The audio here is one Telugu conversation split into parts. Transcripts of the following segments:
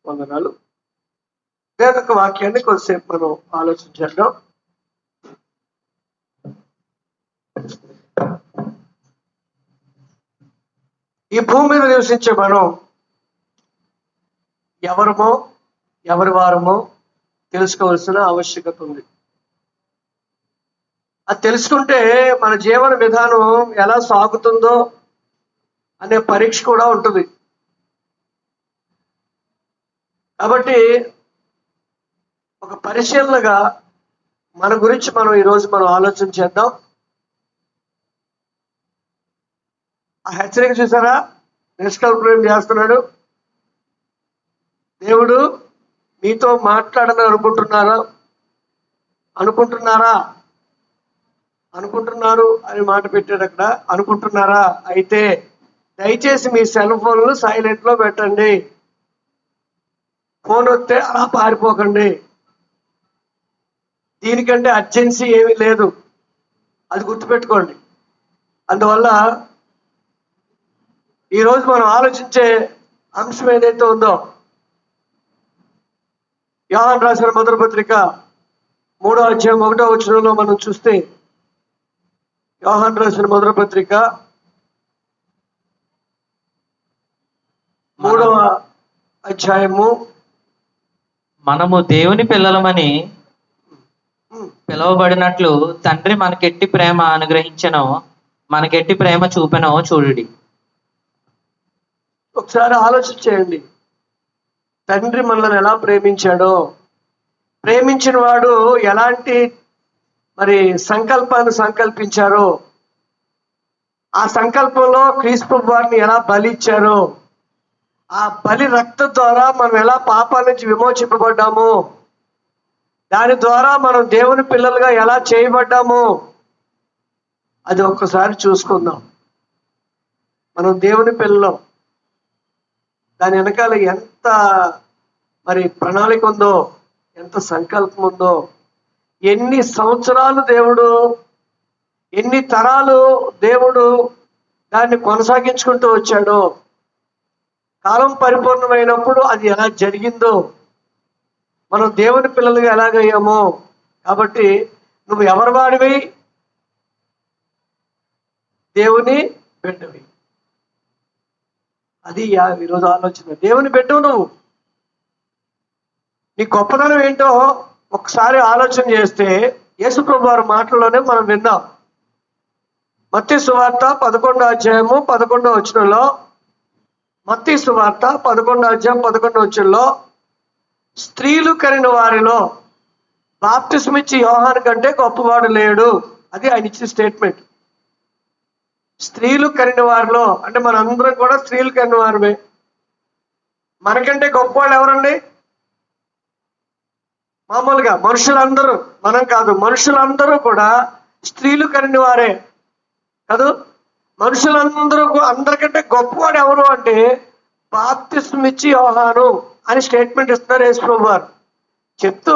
వందనాలు. దేవుని వాక్యాన్ని కొద్దిసేపు మనం ఆలోచించేద్దాం. ఈ భూమి మీద నివసించే మనం ఎవరమో ఎవరి వారమో తెలుసుకోవాల్సిన ఆవశ్యకత ఉంది. అది తెలుసుకుంటే మన జీవన విధానం ఎలా సాగుతుందో అనే పరీక్ష కూడా ఉంటుంది. కాబట్టి ఒక పరిశీలనగా మన గురించి మనం ఈరోజు ఆలోచన చేద్దాం. ఆ హెచ్చరిక చూసారా? నిష్కల్పనం చేస్తున్నాడు. దేవుడు మీతో మాట్లాడాలని అనుకుంటున్నారు అని మాట పెట్టాడు అక్కడ. అనుకుంటున్నారా? అయితే దయచేసి మీ సెల్ ఫోన్లు సైలెంట్ లో పెట్టండి. ఫోన్ వస్తే అలా పారిపోకండి. దీనికంటే అర్జెన్సీ ఏమీ లేదు, అది గుర్తుపెట్టుకోండి. అందువల్ల ఈరోజు మనం ఆలోచించే అంశం ఏదైతే ఉందో, యోహాను రాసిన మొదటి పత్రిక 3వ అధ్యాయం 1వ వచనంలో మనం చూస్తే, యోహాను రాసిన మొదటి పత్రిక 3వ అధ్యాయము, మనము దేవుని పిల్లలమని పిలువబడినట్లు తండ్రి మనకెట్టి ప్రేమ అనుగ్రహించనో మనకెట్టి ప్రేమ చూపెనో చూడుడి. ఒకసారి ఆలోచించేయండి. తండ్రి మనల్ని ఎలా ప్రేమించాడో, ప్రేమించిన వాడు ఎలాంటి సంకల్పాన్ని సంకల్పించారో, ఆ సంకల్పంలో క్రీస్తు వారిని ఎలా బలిచ్చారో, ఆ బలి రక్తం ద్వారా మనం ఎలా పాపాల నుంచి విమోచింపబడ్డామో, దాని ద్వారా మనం దేవుని పిల్లలుగా ఎలా చేయబడ్డామో అది ఒక్కసారి చూసుకుందాం. మనం దేవుని పిల్లలం. దాని వెనకాల ఎంత ప్రణాళిక ఉందో, ఎంత సంకల్పం ఉందో, ఎన్ని సంవత్సరాలు దేవుడు, ఎన్ని తరాలు దేవుడు దాన్ని కొనసాగించుకుంటూ వచ్చాడో, కాలం పరిపూర్ణమైనప్పుడు అది ఎలా జరిగిందో, మనం దేవుని పిల్లలుగా ఎలాగయ్యామో. కాబట్టి నువ్వు ఎవరి వాడివి? దేవుని బిడ్డవి. అది ఈరోజు ఆలోచన. దేవుని బిడ్డవు నువ్వు. నీ గొప్పతనం ఏంటో ఒకసారి ఆలోచన చేస్తే యేసుప్రభు వారి మాటల్లోనే మనం విన్నాం. మత్తయి సువార్త 11వ అధ్యాయము 11వ వచనంలో, మత్తయి సువార్త 11వ అధ్యాయం 11వ వచనంలో, స్త్రీలు కనిన వారిలో బాప్తిస్మిచ్చి యోహాను కంటే గొప్పవాడు లేడు. అది ఆయన ఇచ్చిన స్టేట్మెంట్. స్త్రీలు కనిన వారిలో అంటే మనందరం కూడా స్త్రీలు కనిన వారమే. మనకంటే గొప్పవాళ్ళు ఎవరండి? మామూలుగా మనుషులందరూ, మనం కాదు, మనుషులందరూ కూడా స్త్రీలు కనిన వారే కాదు. మనుషులందరూ అందరికంటే గొప్పవాడు ఎవరు అంటే బాప్తిస్మిచ్చి యోహాను అని స్టేట్మెంట్ ఇస్తున్నారు యేసుప్రభు వారు. చెప్తూ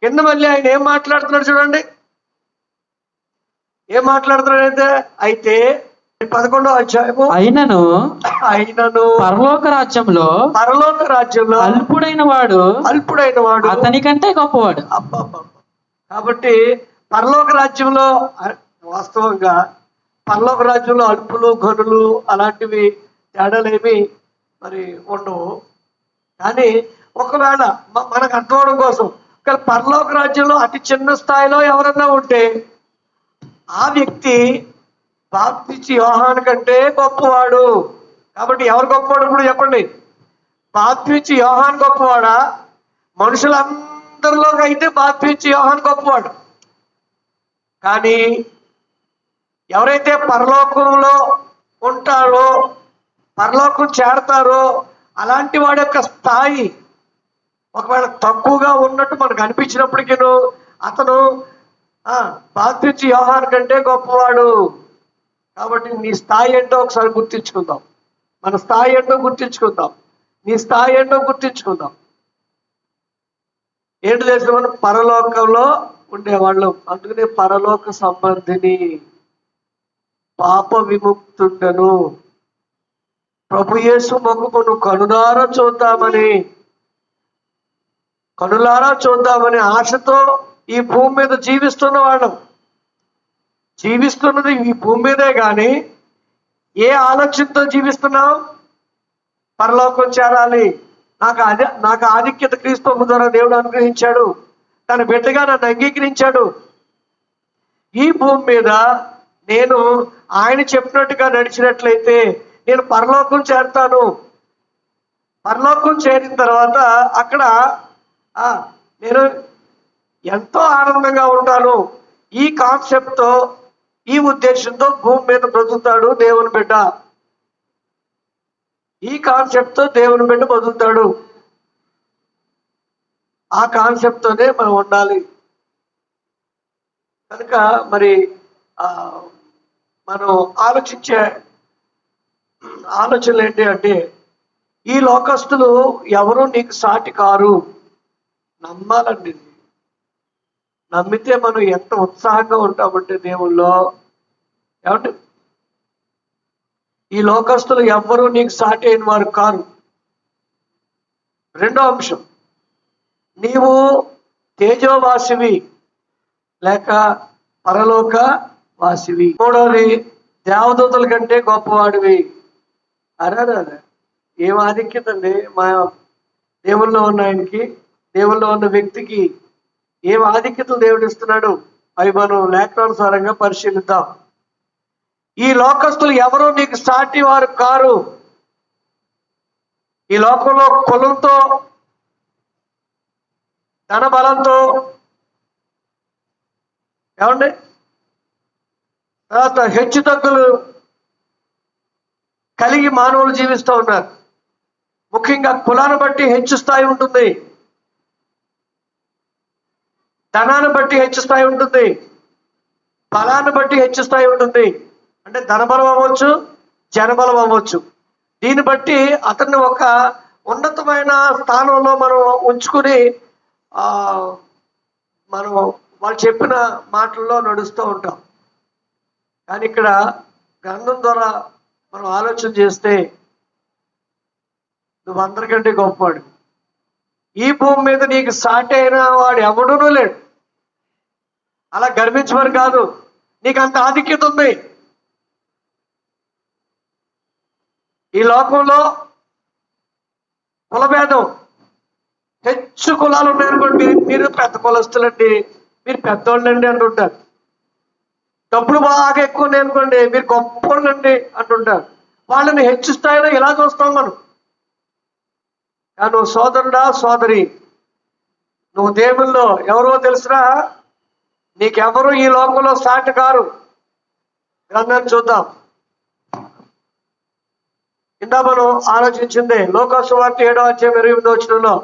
కింద మళ్ళీ ఆయన ఏం మాట్లాడుతున్నాడు చూడండి. ఏం మాట్లాడుతున్నాడైతే, అయితే 11వ అధ్యాయము, అయినను పరలోక రాజ్యంలో అల్పుడైన వాడు అతనికంటే గొప్పవాడు. కాబట్టి పరలోక రాజ్యంలో వాస్తవంగా పరలోక రాజ్యంలో అల్పులు ఘనులు అలాంటివి తేడాలేమి ఉండవు. కానీ ఒకవేళ మనకు అర్థం కోసం పరలోక రాజ్యంలో అతి చిన్న స్థాయిలో ఎవరన్నా ఉంటే ఆ వ్యక్తి బాప్తిస్మిచ్చి యోహాను కంటే గొప్పవాడు. కాబట్టి ఎవరు గొప్పవాడు ఇప్పుడు చెప్పండి? బాప్తిస్మిచ్చి యోహాను గొప్పవాడా? మనుషులందరిలోకి అయితే బాప్తిస్మిచ్చి యోహాను గొప్పవాడు. కానీ ఎవరైతే పరలోకంలో ఉంటారో, పరలోకం చేరతారో, అలాంటి వాడి యొక్క స్థాయి ఒకవేళ తక్కువగా ఉన్నట్టు మనకు అనిపించినప్పటికీ అతను బాప్తిస్మిచ్చి యోహాను కంటే గొప్పవాడు. కాబట్టి నీ స్థాయి ఏంటో ఒకసారి గుర్తించుకుందాం. మన స్థాయి ఏంటో గుర్తించుకుందాం. నీ స్థాయి ఏంటో గుర్తించుకుందాం. ఏంటి తెలుసు? మనం పరలోకంలో ఉండేవాళ్ళం. అందుకనే పరలోక సంబంధిని, పాప విముక్తుండను. ప్రభు యేసు ముఖమును కనులారా చూద్దామని ఆశతో ఈ భూమి మీద జీవిస్తున్న వాళ్ళం. జీవిస్తున్నది ఈ భూమి మీదే కానీ ఏ ఆలోచనతో జీవిస్తున్నాం? పరలోకం చేరాలి, నాకు ఆధిక్యత క్రీస్తు ద్వారా దేవుడు అనుగ్రహించాడు, తన బిడ్డగా నన్ను అంగీకరించాడు. ఈ భూమి మీద నేను ఆయన చెప్పినట్టుగా నడిచినట్లయితే నేను పరలోకం చేరుతాను. పరలోకం చేరిన తర్వాత అక్కడ నేను ఎంతో ఆనందంగా ఉంటాను. ఈ కాన్సెప్ట్తో, ఈ ఉద్దేశంతో భూమి మీద బ్రతుకుతాడు దేవుని బిడ్డ. ఈ కాన్సెప్ట్తో దేవుని బిడ్డ బతుకుతాడు. ఆ కాన్సెప్ట్తోనే మనం ఉండాలి. కనుక మరి మనం ఆలోచించే ఆలోచనలు ఏంటి అంటే, ఈ లోకస్తులు ఎవరు నీకు సాటి కారు. నమ్మాలండి. నమ్మితే మనం ఎంత ఉత్సాహంగా ఉంటామంటే దేవుల్లో. ఏమంటే ఈ లోకస్తులు ఎవ్వరూ నీకు సాటి అయిన వారు కారు. రెండో అంశం, నీవు తేజోవాసివి లేక పరలోక వాసివి. మూడవది, దేవదూతల కంటే గొప్పవాడివి. అరే ఏం ఆధిక్యత అండి మా దేవుల్లో ఉన్న ఆయనకి, దేవుల్లో ఉన్న వ్యక్తికి ఏం ఆధిక్యతలు దేవుడు ఇస్తున్నాడు. అవి మనం లేఖనానుసారంగా పరిశీలిద్దాం. ఈ లోకస్తులు ఎవరో నీకు సాటి వారు కారు. ఈ లోకంలో కులంతో, ధన బలంతో, ఏమండి తర్వాత హెచ్చు తగ్గులు కలిగి మానవులు జీవిస్తూ ఉన్నారు. ముఖ్యంగా కులాన్ని బట్టి హెచ్చు స్థాయి ఉంటుంది, ధనాన్ని బట్టి హెచ్చు స్థాయి ఉంటుంది, బలాన్ని బట్టి హెచ్చు స్థాయి ఉంటుంది. అంటే ధనబలం అవ్వచ్చు, జనబలం అవ్వచ్చు. దీన్ని బట్టి అతన్ని ఒక ఉన్నతమైన స్థానంలో మనం ఉంచుకుని మనం వాళ్ళు చెప్పిన మాటల్లో నడుస్తూ ఉంటాం. కానీ ఇక్కడ గ్రంథం ద్వారా మనం ఆలోచన చేస్తే నువ్వు అందరికంటే గొప్పవాడు. ఈ భూమి మీద నీకు సాటి అయిన వాడు ఎవడూనూ లేడు. అలా గర్వించమని కాదు, నీకు అంత ఆధిక్యత ఉంది. ఈ లోకంలో కులభేదం, హెచ్చు కులాలు ఉన్నాయనుకోండి, మీరు పెద్ద కులస్తులండి, మీరు పెద్దోళ్ళండి అంటుంటారు. డబ్బులు బాగా ఎక్కువ ఉన్నాయి అనుకోండి, మీరు గొప్పోళ్ళండి అంటుంటారు. వాళ్ళని హెచ్చు స్థాయిలో ఇలా చూస్తాం మనం. కానీ నువ్వు సోదరుడా, సోదరి, నువ్వు దేవుల్లో ఎవరో తెలుసురా? నీకెవరు ఈ లోకంలో సాటి కారు. గ్రంథాన్ని చూద్దాం. ఇందా మనం ఆలోచించిందే లోకా సువార్త 7:28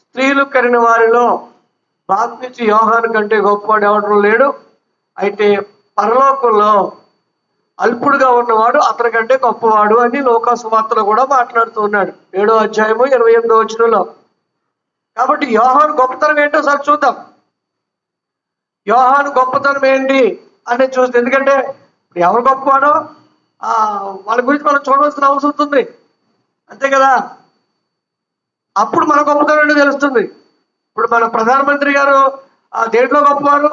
స్త్రీలు కరిన వారిలో బాప్తిస్మ యోహాను కంటే గొప్పవాడు ఎవడూ లేడు. అయితే పరలోకంలో అల్పుడుగా ఉన్నవాడు అతని కంటే గొప్పవాడు అని లోకా సువార్తలో కూడా మాట్లాడుతూ ఉన్నాడు. 7:28. కాబట్టి యోహాను గొప్పతనం ఏంటో సార్ చూద్దాం. యోహాను గొప్పతనం ఏంటి అని చూస్తే, ఎందుకంటే ఎవరు గొప్పవాడో వాళ్ళ గురించి మనం చూడవలసిన అవసరం ఉంటుంది, అంతే కదా. అప్పుడు మన గొప్పతనం ఏంటో తెలుస్తుంది. ఇప్పుడు మన ప్రధానమంత్రి గారు దేంట్లో గొప్పవారు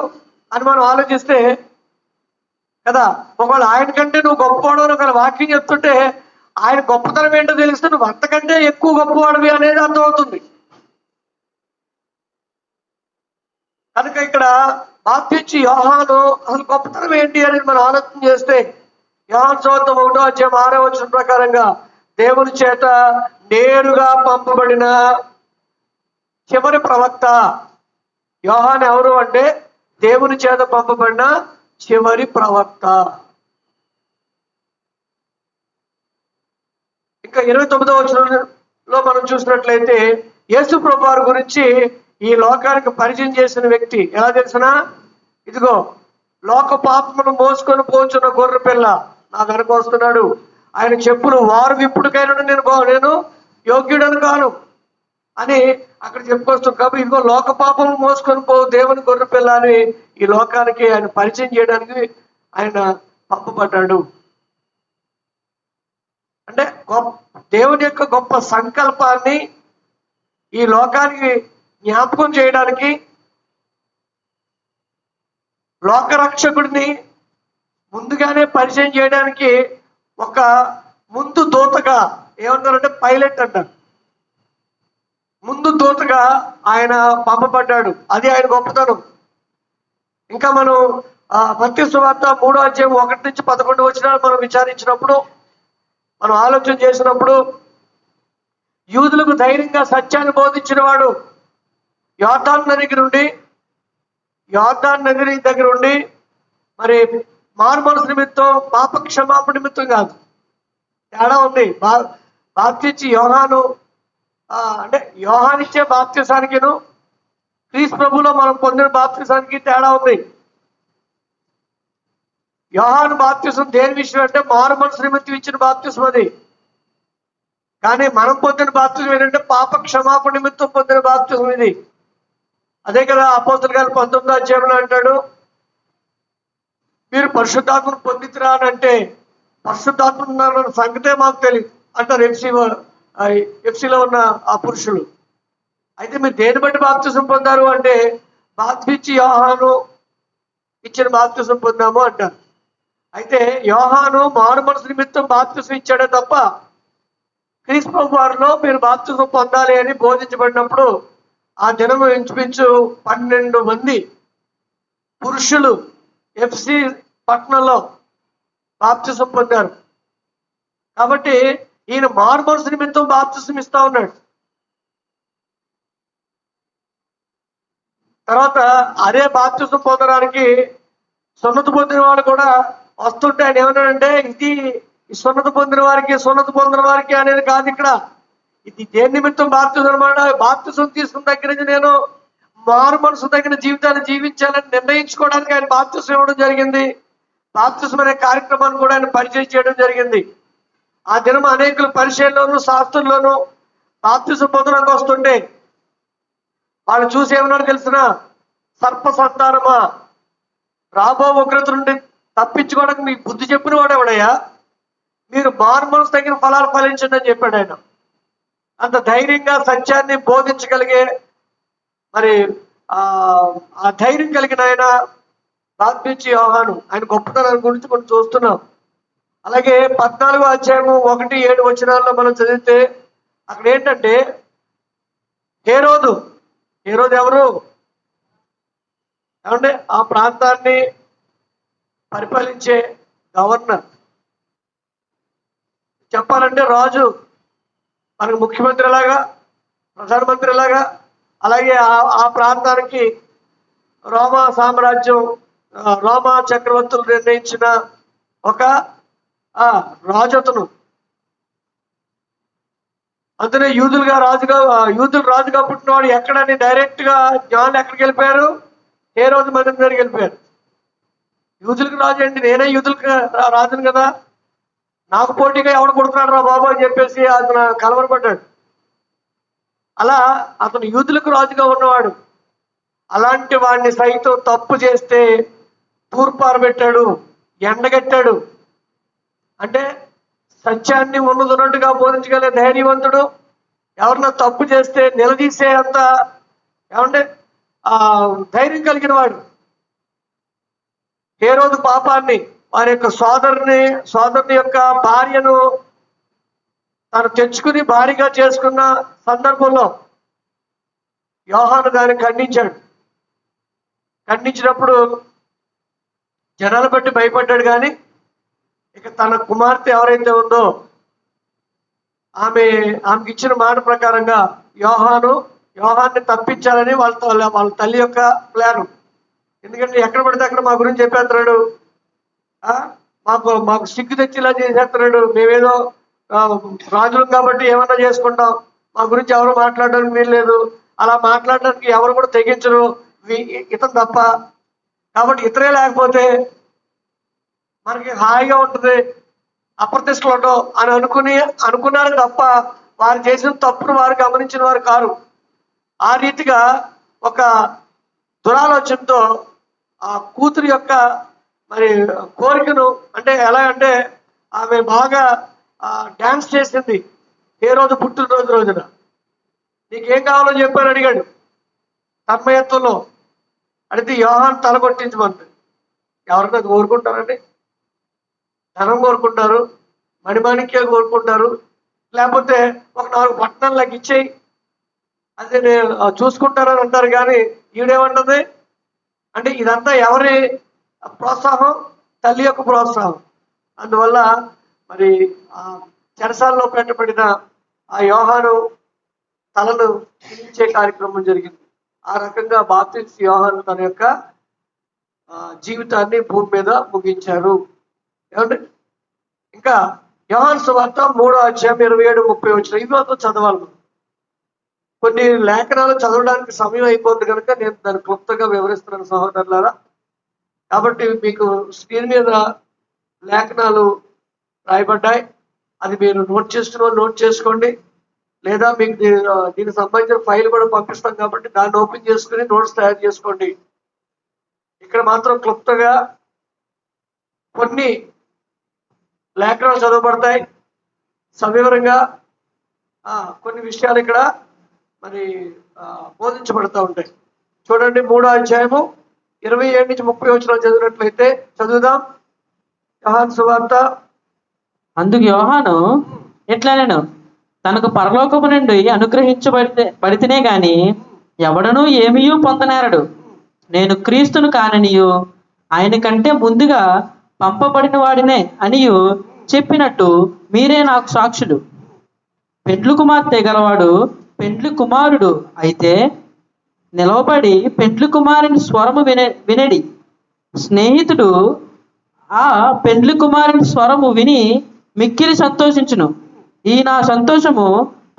అని మనం ఆలోచిస్తే కదా, ఒకవేళ ఆయన కంటే నువ్వు గొప్పవాడు అని ఒకవేళ వాక్యం చెప్తుంటే ఆయన గొప్పతనం ఏంటో తెలిస్తే నువ్వు అంతకంటే ఎక్కువ గొప్పవాడివి అనేది అర్థమవుతుంది. కనుక ఇక్కడ బాప్తిస్మ యోహాను అసలు గొప్పతనం ఏంటి అనేది మనం ఆలోచన చేస్తే, యోహాను సువార్త 1:6 ప్రకారంగా దేవుని చేత నేరుగా పంపబడిన చివరి ప్రవక్త. యోహాను ఎవరు అంటే దేవుని చేత పంపబడిన చివరి ప్రవక్త. ఇంకా 29 మనం చూసినట్లయితే యేసు ప్రభువారి గురించి ఈ లోకానికి పరిచయం చేసిన వ్యక్తి ఎలా తెలిసినా, ఇదిగో లోక పాపమును మోసుకొని పోచున్న గొర్రె పిల్ల నా వెనక వస్తున్నాడు, ఆయన చెప్పులు వారు విప్పుడుకైనా నేను యోగ్యుడను కాను అని అక్కడ చెప్పుకొస్తాం. కాబట్టి ఇదిగో లోక పాపము మోసుకొని పో దేవుని గొర్రె పిల్ల అని ఈ లోకానికి ఆయన పరిచయం చేయడానికి ఆయన పంపబడ్డాడు. అంటే దేవుని యొక్క గొప్ప సంకల్పాన్ని ఈ లోకానికి జ్ఞాపకం చేయడానికి, లోకరక్షకుడిని ముందుగానే పరిచయం చేయడానికి ఒక ముందు దూతగా, ఏమంటారంటే పైలట్ అంటారు, ముందు దూతగా ఆయన పంపబడ్డాడు. అది ఆయన గొప్పతనం. ఇంకా మనం మత్తయి సువార్త 3వ అధ్యాయం 1 నుంచి 11 వచనాలు మనం విచారించినప్పుడు, మనం ఆలోచన చేసినప్పుడు, యూదులకు ధైర్యంగా సత్యాన్ని బోధించిన వాడు యోర్దాను నగరి దగ్గర ఉండి మరి మారుమనసు నిమిత్తం, పాప క్షమాపణ నిమిత్తం కాదు. తేడా ఉంది. బాప్తిచ్చి యోహాను అంటే యోహానిచ్చే బాప్తిసానికిను క్రీస్తు ప్రభులో మనం పొందిన బాప్తిసానికి తేడా ఉంది. యోహాను బాప్తిసం దేని విషయం అంటే మారు మనసు నిమిత్తం ఇచ్చిన బాప్తిసం అది. కానీ మనం పొందిన బాప్తిసం ఏంటంటే పాప క్షమాపణ నిమిత్తం పొందిన బాప్తిసం ఇది. అదే కదా అపోస్తలుల గారు 19వ అధ్యాయంలో అంటాడు, మీరు పరిశుద్ధాత్మను పొందితురా అని అంటే, పరిశుద్ధాత్మ ఉన్నారన్న సంగతే మాకు తెలియదు అంటారు ఎఫ్సీలో ఉన్న ఆ పురుషులు. అయితే మీరు దేని బట్టి బాప్తిసం పొందారు అంటే, బాప్తిచ్చి యోహాను ఇచ్చిన బాప్తిసం పొందాము అంటారు. అయితే యోహాను మారు మనసు నిమిత్తం బాప్తిసం ఇచ్చాడే తప్ప క్రీస్తు ప్రభు వారిలో మీరు బాప్తిసం పొందాలి అని బోధించబడినప్పుడు ఆ దినము ఇంచుమించు 12 మంది పురుషులు ఎఫ్సి పట్టణంలో బాప్తిసం పొందారు. కాబట్టి ఈయన మారు మనసు నిమిత్తం బాప్తిసం ఇస్తా ఉన్నాడు. తర్వాత అదే బాప్తిసం పొందడానికి సున్నతి పొందిన వాడు కూడా వస్తుంటే ఆయన ఏమన్నాడంటే, ఇది సున్నతి పొందిన వారికి అనేది కాదు ఇక్కడ. ఇది దేని నిమిత్తం బాప్తిసం అన్నమాట. బాప్తిసం తీసుకున్న దగ్గర నుంచి నేను మారు మనసు తగిన జీవితాన్ని జీవించాలని నిర్ణయించుకోవడానికి ఆయన బాప్తిసం ఇవ్వడం జరిగింది. బాప్తిసం అనే కార్యక్రమాన్ని కూడా ఆయన పరిచయం చేయడం జరిగింది. ఆ దినం అనేకులు పరిచయంలోను శాస్త్రంలోను బాప్తిసం పొందడానికి వస్తుంటే వాళ్ళు చూసి ఏమన్నాడు తెలిసిన, సర్ప సంతానమా, రాబో ఉగ్రత నుండి తప్పించుకోవడానికి మీకు బుద్ధి చెప్పిన వాడు ఎవడయ్యా, మీరు మారు మనసు తగిన ఫలాలు ఫలించండి అని చెప్పాడు ఆయన. అంత ధైర్యంగా సత్యాన్ని బోధించగలిగే మరి ఆ ధైర్యం కలిగిన ఆయన బాప్తిచ్చి యోహాను. ఆయన గొప్పతనాన్ని గురించి మనం చూస్తున్నాం. అలాగే 14వ అధ్యాయము 1-7 వచనాల్లో మనం చదివితే అక్కడ ఏంటంటే, హేరోదు ఎవరు ఏమంటే ఆ ప్రాంతాన్ని పరిపాలించే గవర్నర్. చెప్పాలంటే రాజు మనకు ముఖ్యమంత్రి లాగా, ప్రధానమంత్రి లాగా. అలాగే ఆ ప్రాంతానికి రోమా సామ్రాజ్యం, రోమా చక్రవర్తులు నిర్ణయించిన ఒక రాజు అతను. అందులో యూదులు రాజుగా పుట్టినవాడు ఎక్కడని డైరెక్ట్ గా జ్ఞానులు ఎక్కడికి వెళ్ళిపోయారు, హేరోదు మందిరం దగ్గరికి వెళ్ళిపోయారు. యూదులకు రాజు అండి, నేనే యూదులకు రాజును కదా, నాకు పోటీగా ఎవడు కొడుతున్నాడు రా బాబు అని చెప్పేసి అతను కలవరపడ్డాడు. అలా అతను యూదులకు రాజుగా ఉన్నవాడు. అలాంటి వాడిని సైతం తప్పు చేస్తే తూర్పారబెట్టాడు, ఎండగట్టాడు. అంటే సత్యాన్ని ఉన్నదన్నట్టుగా బోధించగలిగే ధైర్యవంతుడు, ఎవరన్నా తప్పు చేస్తే నిలదీసే అంత ఏమంటే ధైర్యం కలిగిన వాడు. హేరోదు పాపాన్ని, వారి యొక్క సోదరుని యొక్క భార్యను తను తెచ్చుకుని భారీగా చేసుకున్న సందర్భంలో యోహాను దాన్ని ఖండించినప్పుడు జనాలు బట్టి భయపడ్డాడు. కానీ ఇక తన కుమార్తె ఎవరైతే ఉందో ఆమెకి ఇచ్చిన మాట ప్రకారంగా యోహాన్ని తప్పించాలని వాళ్ళ తల్లి యొక్క ప్లాను. ఎందుకంటే ఎక్కడ పడితే అక్కడ మా గురించి చెప్పేస్తున్నాడు, మాకు సిగ్గు తెచ్చేలా చేసేస్తున్నాడు, మేమేదో రాజులం కాబట్టి ఏమన్నా చేసుకుంటాం, మా గురించి ఎవరు మాట్లాడడానికి వీల్లేదు, అలా మాట్లాడడానికి ఎవరు కూడా తెగించరు ఇతను తప్ప. కాబట్టి ఇతరే లేకపోతే మనకి హాయిగా ఉంటుంది, అప్రతిష్టలు ఉండవు అని అనుకున్నారు తప్ప వారు చేసిన తప్పును వారు గమనించిన వారు కారు. ఆ రీతిగా ఒక దురాలోచనతో ఆ కూతురు యొక్క మరి కోరికను, అంటే ఎలా అంటే ఆమె బాగా డ్యాన్స్ చేసింది ఏ రోజు పుట్టినరోజు రోజున. నీకేం కావాలో చెప్పాను అడిగాడు తన్మయత్వంలో. అడిగితే యోహాన్ తల కొట్టించమంది. ఎవరికైనా అది కోరుకుంటారండి? ధనం కోరుకుంటారు, మణిమాణిక్యాలు కోరుకుంటారు, లేకపోతే ఒక 4 పట్టణాలు నాకు ఇచ్చేయి అదే నేను చూసుకుంటారని అంటారు. కానీ ఈవిడేమంటుంది అంటే ఇదంతా ఎవరి ప్రోత్సాహం? తల్లి యొక్క ప్రోత్సాహం. అందువల్ల మరి ఆ చెరసాల్లో పెట్టబడిన ఆ యోహాను తలను చిరించే కార్యక్రమం జరిగింది. ఆ రకంగా బాప్తిస్మ యోహాను తన యొక్క జీవితాన్ని భూమి మీద ముగించారు. ఏమండి? ఇంకా యోహాను సువార్త 3వ అధ్యాయం 27-30 ఇవి మాత్రం చదవాలి. కొన్ని లేఖనాలు చదవడానికి సమయం అయిపోతుంది కనుక నేను దాన్ని క్లుప్తంగా వివరిస్తున్నాను సహోదరులారా. కాబట్టి మీకు స్క్రీన్ మీద లేఖనాలు రాయబడ్డాయి, అది మీరు నోట్ చేసుకోండి. లేదా మీకు దీనికి సంబంధించిన ఫైల్ కూడా పంపిస్తాం కాబట్టి దాన్ని ఓపెన్ చేసుకుని నోట్స్ తయారు చేసుకోండి. ఇక్కడ మాత్రం క్లుప్తంగా కొన్ని లేఖనాలు చదవబడతాయి, సవివరంగా కొన్ని విషయాలు ఇక్కడ మరి బోధించబడతా ఉంటాయి. చూడండి 3వ అధ్యాయము 27-30 చదివినట్లయితే చదువుదాం. యోహాను సువార్త. అందుకు యోహాను ఎట్లనెను, తనకు పరలోకము నుండి అనుగ్రహించబడితేనే గాని ఎవడనూ ఏమీయూ పొందనేరడు. నేను క్రీస్తును కాననియు ఆయన కంటే ముందుగా పంపబడిన వాడినే అనియు చెప్పినట్టు మీరే నాకు సాక్షులు. పెండ్లి కుమార్తె గలవాడు పెండ్లి కుమారుడు అయితే నిలవబడి పెండ్లి కుమారుని స్వరము వినడి. స్నేహితుడు ఆ పెండ్లి కుమారుని స్వరము విని మిక్కిలి సంతోషించును. ఈ నా సంతోషము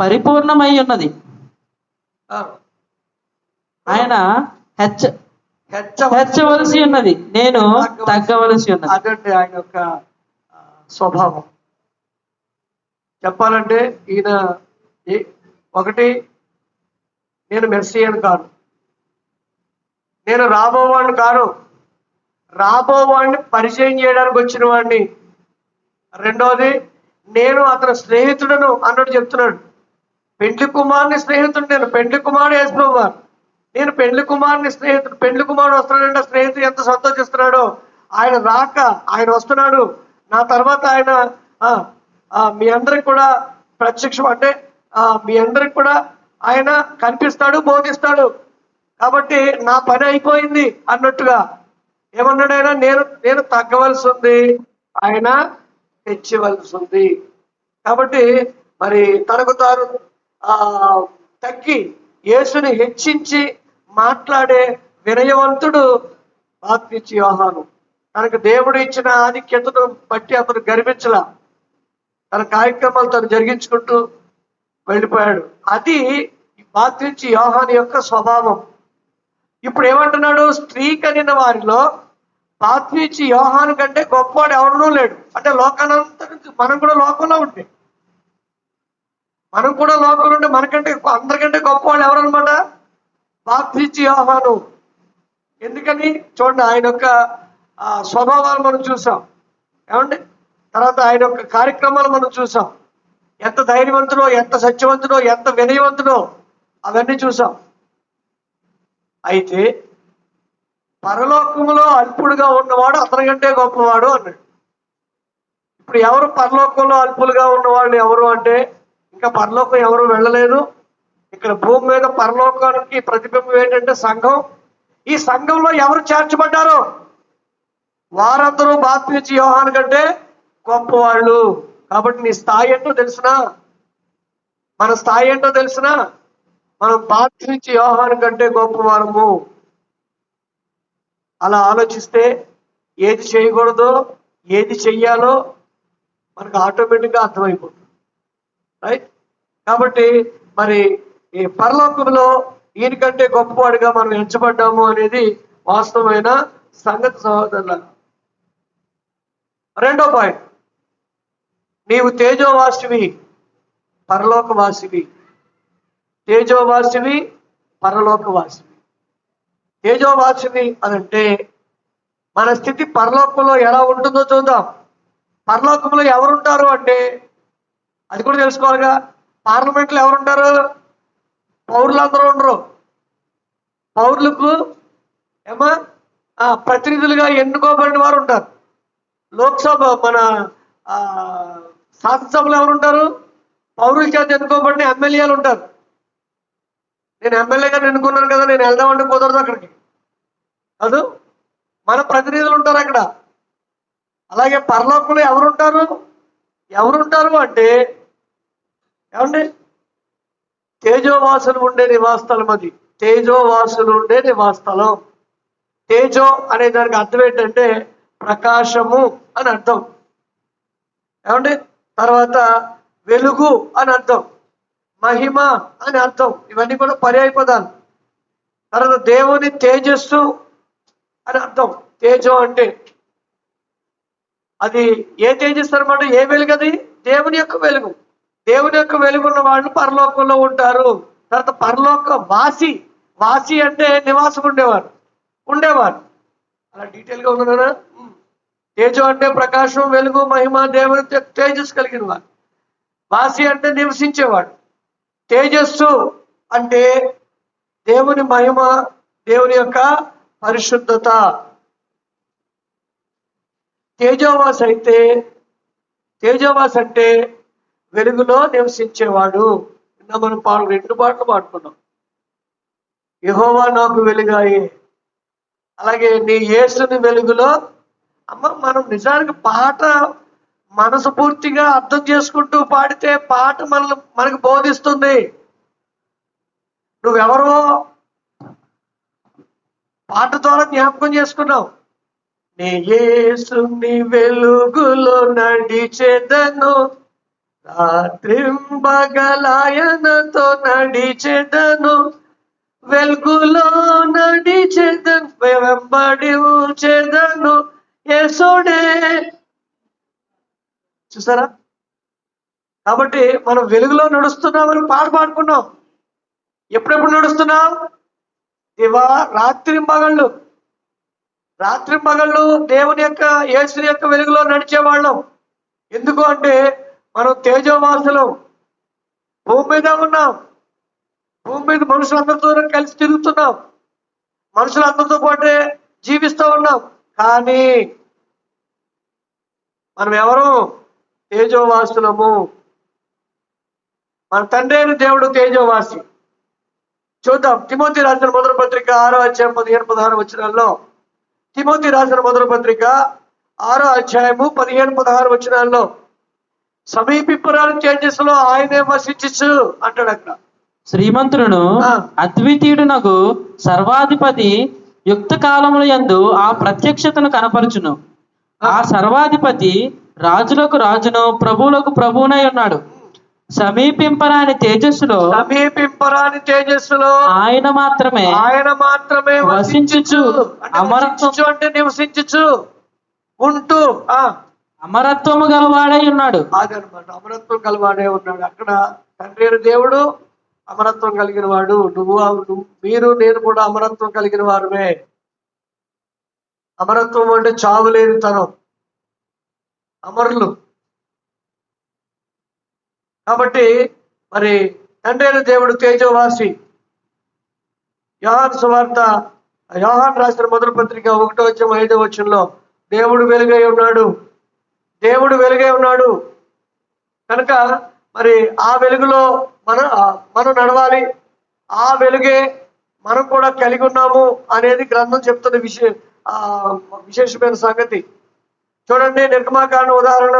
పరిపూర్ణమై ఉన్నది. ఆయన హెచ్చవలసి ఉన్నది, నేను తగ్గవలసి ఉన్నది. అదంటే ఆయన యొక్క స్వభావం. చెప్పాలంటే ఈయన ఒకటి, నేను మెస్సియాను కాను, నేను రాబోవాడిని కాను, రాబోవాడిని పరిచయం చేయడానికి వచ్చిన వాడిని. రెండవది, నేను అతని స్నేహితుడను అన్నట్టు చెప్తున్నాడు. పెండ్లి కుమారుని స్నేహితుడు నేను, పెండ్లి కుమారుడు యేసుప్రభువారు, నేను పెండ్లి కుమారుని స్నేహితుడు. పెండ్లి కుమారుడు వస్తున్నాడంటే స్నేహితుడు ఎంత సంతోషిస్తున్నాడో. ఆయన రాక ఆయన వస్తున్నాడు, నా తర్వాత ఆయన మీ అందరికి కూడా ప్రత్యక్షం అంటే మీ అందరికి కూడా ఆయన కనిపిస్తాడు, బోధిస్తాడు. కాబట్టి నా పని అయిపోయింది అన్నట్టుగా ఏమన్నాడు ఆయన? నేను తగ్గవలసి ఉంది, ఆయన తెచ్చవలసి ఉంది. కాబట్టి మరి తనకు తాను తగ్గి యేసుని హెచ్చించి మాట్లాడే వినయవంతుడు బాప్తిస్మ యోహాను. తనకు దేవుడు ఇచ్చిన ఆధిక్యతను బట్టి అతను గర్వించలా, తన కార్యక్రమాలు తను జరిగించుకుంటూ వెళ్ళిపోయాడు. అది బాప్తిస్మ యోహాను యొక్క స్వభావం. ఇప్పుడు ఏమంటున్నాడు? స్త్రీ కనిన వారిలో బాప్తిస్మ యోహాను కంటే గొప్పవాడు ఎవడనూ లేడు. అంటే లోకానంతా మనం కూడా లోకంలో ఉంటే మనకంటే అందరికంటే గొప్పవాళ్ళు ఎవరనమాట? బాప్తిస్మ యోహాను. ఎందుకని? చూడండి, ఆయన యొక్క స్వభావాలు మనం చూసాం. ఏమండి? తర్వాత ఆయన యొక్క కార్యక్రమాలు మనం చూసాం. ఎంత ధైర్యవంతుడో, ఎంత సత్యవంతుడో, ఎంత వినయవంతుడో అవన్నీ చూసాం. అయితే పరలోకములో అల్పుడుగా ఉన్నవాడు అతనికంటే గొప్పవాడు అన్నాడు. ఇప్పుడు ఎవరు పరలోకంలో అల్పులుగా ఉన్నవాళ్ళు ఎవరు అంటే, ఇంకా పరలోకం ఎవరు వెళ్ళలేదు. ఇక్కడ భూమి మీద పరలోకానికి ప్రతిబింబం ఏంటంటే సంఘం. ఈ సంఘంలో ఎవరు చేర్చబడ్డారో వారందరూ బాప్తిస్మ యోహాను కంటే గొప్పవాళ్ళు. కాబట్టి నీ స్థాయి ఏంటో తెలిసినా, మన స్థాయి ఏంటో తెలిసినా, మనం బాప్తిస్మ యోహాను కంటే గొప్పవారము. అలా ఆలోచిస్తే ఏది చేయకూడదో ఏది చెయ్యాలో మనకు ఆటోమేటిక్గా అర్థమైపోతుంది, రైట్? కాబట్టి మరి ఈ పరలోకంలో ఈయనకంటే గొప్పవాడిగా మనం ఎంచబడ్డాము అనేది వాస్తవమైన సంగతి సహోదరుల. రెండో పాయింట్, నీవు తేజోవాసివి, పరలోకవాసివి. తేజోవాసివి, పరలోకవాసివి. తేజోవాసివి అనంటే మన స్థితి పరలోకంలో ఎలా ఉంటుందో చూద్దాం. పరలోకంలో ఎవరుంటారు అంటే అది కూడా తెలుసుకోవాలిగా. పార్లమెంట్లో ఎవరుంటారు? పౌరులందరూ ఉండరు. పౌరులకు ఏమా ప్రతినిధులుగా ఎన్నుకోబడిన వారు ఉంటారు. లోక్సభ మన ఆ, శాసనసభలో ఎవరుంటారు? పౌరుల చేత ఎన్నుకోబడిన ఎమ్మెల్యేలు ఉంటారు. నేను ఎమ్మెల్యేగా ఎన్నుకున్నాను కదా, నేను వెళ్దామంటే కుదరదు అక్కడికి. కాదు, మన ప్రతినిధులు ఉంటారు అక్కడ. అలాగే పరలోకంలో ఎవరుంటారు అంటే ఏమండి? తేజోవాసులు ఉండే నివాసస్థలం. అది తేజోవాసులు ఉండే నివాసస్థలం. తేజో అనే దానికి అర్థం ఏంటంటే ప్రకాశము అని అర్థం. ఏమండి? తర్వాత వెలుగు అని అర్థం, మహిమ అని అర్థం. ఇవన్నీ కూడా పర్యాయ పదాలు. తర్వాత దేవుని తేజస్సు అని అర్థం. తేజో అంటే అది ఏ తేజస్సు అనమాట? ఏ వెలుగు? అది దేవుని యొక్క వెలుగు. దేవుని యొక్క వెలుగు ఉన్న వాళ్ళు పరలోకంలో ఉంటారు. తర్వాత పరలోక వాసి అంటే నివాసం ఉండేవారు. అలా డీటెయిల్గా ఉన్నారా? తేజో అంటే ప్రకాశం, వెలుగు, మహిమ, దేవుని తేజస్సు కలిగిన వాడు. వాసి అంటే నివసించేవాడు. తేజస్సు అంటే దేవుని మహిమ, దేవుని యొక్క పరిశుద్ధత. తేజోవాస్ అంటే వెలుగులో నివసించేవాడు. మనం 2 పాటలు పాడుకున్నాం. యెహోవా నాకు వెలుగాయే. అలాగే నీ యేసుని వెలుగులో. మనం నిజానికి పాట మనసు పూర్తిగా అర్థం చేసుకుంటూ పాడితే పాట మనకు బోధిస్తుంది. నువ్వెవరో పాట ద్వారా జ్ఞాపకం చేసుకున్నావు. నీ యేసుని వెలుగులో నడిచెదను, రాత్రింబగలాయనతో నడిచెదను, వెలుగులో నడిచెదను, వెంబడించెదను యేసుడే. చూసారా? కాబట్టి మనం వెలుగులో నడుస్తున్నామని పాడుకున్నాం. ఎప్పుడెప్పుడు నడుస్తున్నాం? రాత్రింబగళ్ళు దేవుని యొక్క యేసు యొక్క వెలుగులో నడిచేవాళ్ళం. ఎందుకు అంటే మనం తేజోవాసులు. భూమి మీద ఉన్నాం. భూమి మీద మనుషులందరితో కలిసి తిరుగుతున్నాం. మనుషులందరితో పాటే జీవిస్తూ ఉన్నాం. కానీ మనం ఎవరు? తేజోవాసులము. మన తండ్రి అయిన దేవుడు తేజోవాసి. చూద్దాం. తిమోతి రాసిన మొదటి పత్రిక 6వ అధ్యాయం 15-16 వచనాల్లో. తిమోతి రాసిన మొదటి పత్రిక 6వ అధ్యాయము 15-16 వచనాల్లో సమీపింపరాని తేజస్సులో ఆయనే వసించు అంటాడు అక్కడ. శ్రీమంతుడును అద్వితీయుడునగు సర్వాధిపతి యుక్త కాలముల యందు ఆ ప్రత్యక్షతను కనపరచును. ఆ సర్వాధిపతి రాజులకు రాజును, ప్రభువులకు ప్రభువునై ఉన్నాడు. సమీపింపరాని తేజస్సులో ఆయన మాత్రమే వసించుచు అమరత్వం అంటే నివసించుచు ఉంటూ అమరత్వము గలవాడై ఉన్నాడు. అదనమాట, అమరత్వం గలవాడే ఉన్నాడు. అక్కడ తండ్రి అయిన దేవుడు అమరత్వం కలిగిన వాడు. మీరు నేను కూడా అమరత్వం కలిగిన వారుమే. అమరత్వం అంటే చావులేని తనం, అమరులు. కాబట్టి మరి తండ్రి అయిన దేవుడు తేజోవాసి. యోహాను సువార్త, యోహాను రాసిన మొదటి పత్రిక 1వ అధ్యాయం 5వ వచనంలో దేవుడు వెలుగై ఉన్నాడు కనుక మరి ఆ వెలుగులో మనం నడవాలి. ఆ వెలుగే మనం కూడా కలిగి ఉన్నాము అనేది గ్రంథం చెప్తున్న విశేషమైన సంగతి. చూడండి, నిర్గమాకాండం ఉదాహరణ,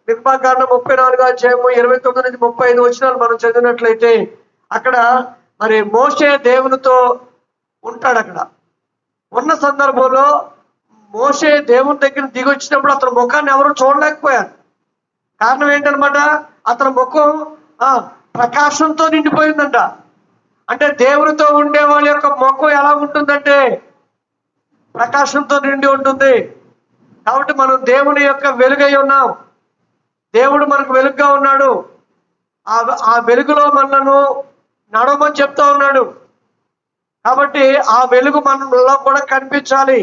నిర్గమాకాండం 34వ అధ్యాయము 29-35 వచనాలు మనం చదివినట్లయితే అక్కడ మరి మోషే దేవునితో ఉంటాడు. అక్కడ ఉన్న సందర్భంలో మోషే దేవుని దగ్గర దిగి వచ్చినప్పుడు అతని ముఖాన్ని ఎవరు చూడలేకపోయారు. కారణం ఏంటనమాట? అతని ముఖం ప్రకాశంతో నిండిపోయిందంట. అంటే దేవునితో ఉండే వాళ్ళ యొక్క ముఖం ఎలా ఉంటుందంటే ప్రకాశంతో నిండి ఉంటుంది. కాబట్టి మనం దేవుని యొక్క వెలుగై ఉన్నాం. దేవుడు మనకు వెలుగుగా ఉన్నాడు. ఆ వెలుగులో మనను నడవమని చెప్తా ఉన్నాడు. కాబట్టి ఆ వెలుగు మనలో కూడా కనిపించాలి.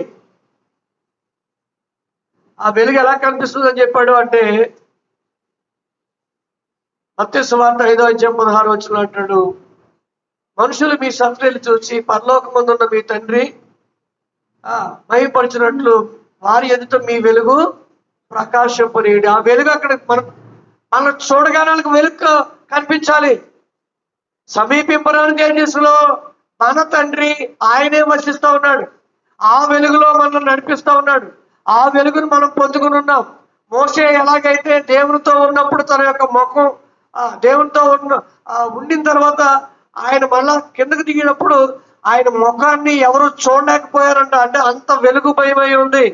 ఆ వెలుగు ఎలా కనిపిస్తుందని చెప్పాడు అంటే మత్తయి సువార్త 5:16 అంటాడు, మనుషులు మీ సత్క్రియలు చూసి పరలోకమందున్న మీ తండ్రి మహిమపరచినట్లు వారి ఎదుట మీ వెలుగు ప్రకాశింపనీయుడి. ఆ వెలుగు అక్కడ మనం చూడగానే వెలుగు కనిపించాలి. సమీపింపరాని తేజస్సులో మన తండ్రి ఆయనే వసిస్తూ ఉన్నాడు. ఆ వెలుగులో మనల్ని నడిపిస్తూ ఉన్నాడు. ఆ వెలుగును మనం పొందుకుని ఉన్నాం. మోషే ఎలాగైతే దేవునితో ఉన్నప్పుడు తన యొక్క ముఖం దేవునితో ఉండిన తర్వాత ఆయన మళ్ళా కిందకు దిగినప్పుడు ఆయన ముఖాన్ని ఎవరు చూడలేకపోయారంట. అంటే అంత వెలుగు భయమై ఉంది.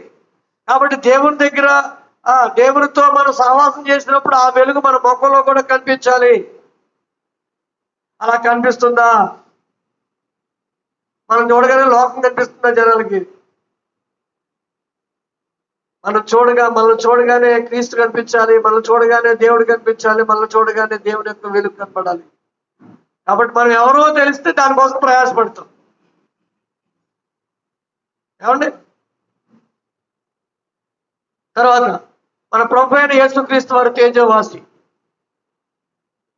కాబట్టి దేవుని దగ్గర దేవునితో మనం సహవాసం చేసినప్పుడు ఆ వెలుగు మన ముఖంలో కూడా కనిపించాలి. అలా కనిపిస్తుందా? మనం చూడగానే లోకం కనిపిస్తుందా జనాలకి? మనల్ని చూడగానే క్రీస్తు కనిపించాలి, మనల్ని చూడగానే దేవుడు కనిపించాలి, మనల్ని చూడగానే దేవుని యొక్క వెలుగు కనపడాలి. కాబట్టి మనం ఎవరో తెలిస్తే దానికోసం ప్రయాసపడతాం. ఏమండి? తర్వాత మన ప్రభు అయిన యేసుక్రీస్తు వారు తేజోవాసి.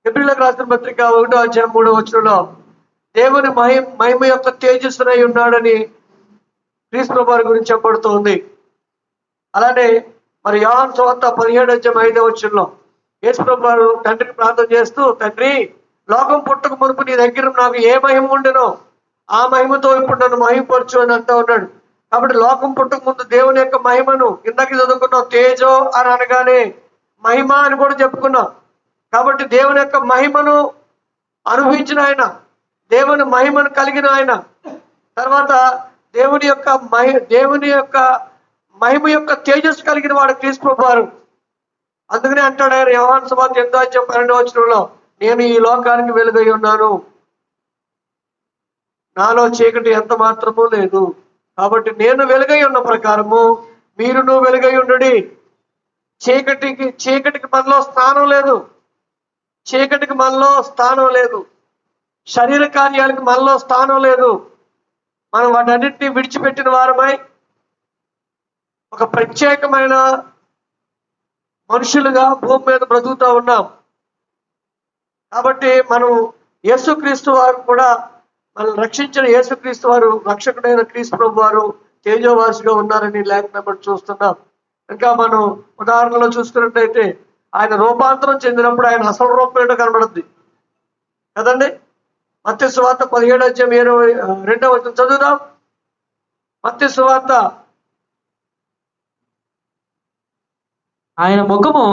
హెబ్రీయులకు రాసిన పత్రిక 1:3 దేవుని మహిమ యొక్క తేజస్సునై ఉన్నాడని క్రీస్తు ప్రభు వారి గురించి చెప్పబడుతుంది. అలానే మరి యోహాను సువార్త 17:5 యేసు ప్రభు వారు తండ్రికి ప్రార్థన చేస్తూ, తండ్రి, లోకం పుట్టక మునుపు నీ దగ్గర నాకు ఏ మహిమ ఉండెనో ఆ మహిమతో ఇప్పుడు నన్ను మహిమపరచు అని అంటూ ఉన్నాడు. కాబట్టి లోకం పుట్టక ముందు దేవుని యొక్క మహిమను ఇందాక చదువుకున్నాం. తేజో అని అనగానే మహిమ అని కూడా చెప్పుకున్నాం. కాబట్టి దేవుని యొక్క మహిమను అనుభవించిన ఆయన, దేవుని మహిమను కలిగిన ఆయన, తర్వాత దేవుని యొక్క మహిమ యొక్క తేజస్సు కలిగిన వాడు క్రీస్తు ప్రభు వారు. అందుకనే అంటాడు ఆయన యోహాను సువార్త 8:12 నేను ఈ లోకానికి వెలుగై ఉన్నాను, నాలో చీకటి ఎంత మాత్రమూ లేదు. కాబట్టి నేను వెలుగై ఉన్న ప్రకారము మీరును వెలుగై ఉండుడి. చీకటికి మనలో స్థానం లేదు. చీకటికి మనలో స్థానం లేదు. శరీర కార్యాలకు మనలో స్థానం లేదు. మనం వాటన్నిటిని విడిచిపెట్టిన వారమై ఒక ప్రత్యేకమైన మనుషులుగా భూమి మీద బ్రతుకుతూ ఉన్నాం. కాబట్టి మనం యేసుక్రీస్తు వారు కూడా మనం రక్షించిన యేసుక్రీస్తు వారు, రక్షకుడైన క్రీస్తు ప్రభు వారు తేజోవాసిగా ఉన్నారని లేఖనం బట్టి చూస్తున్నాం. ఇంకా మనం ఉదాహరణలో చూసుకున్నట్టయితే ఆయన రూపాంతరం చెందినప్పుడు ఆయన అసలు రూపం ఏంటో కనబడుద్ది కదండి. మత్తయి సువార్త 17:22 చదువుదాం. మత్తయి సువార్త ఆయన ముఖము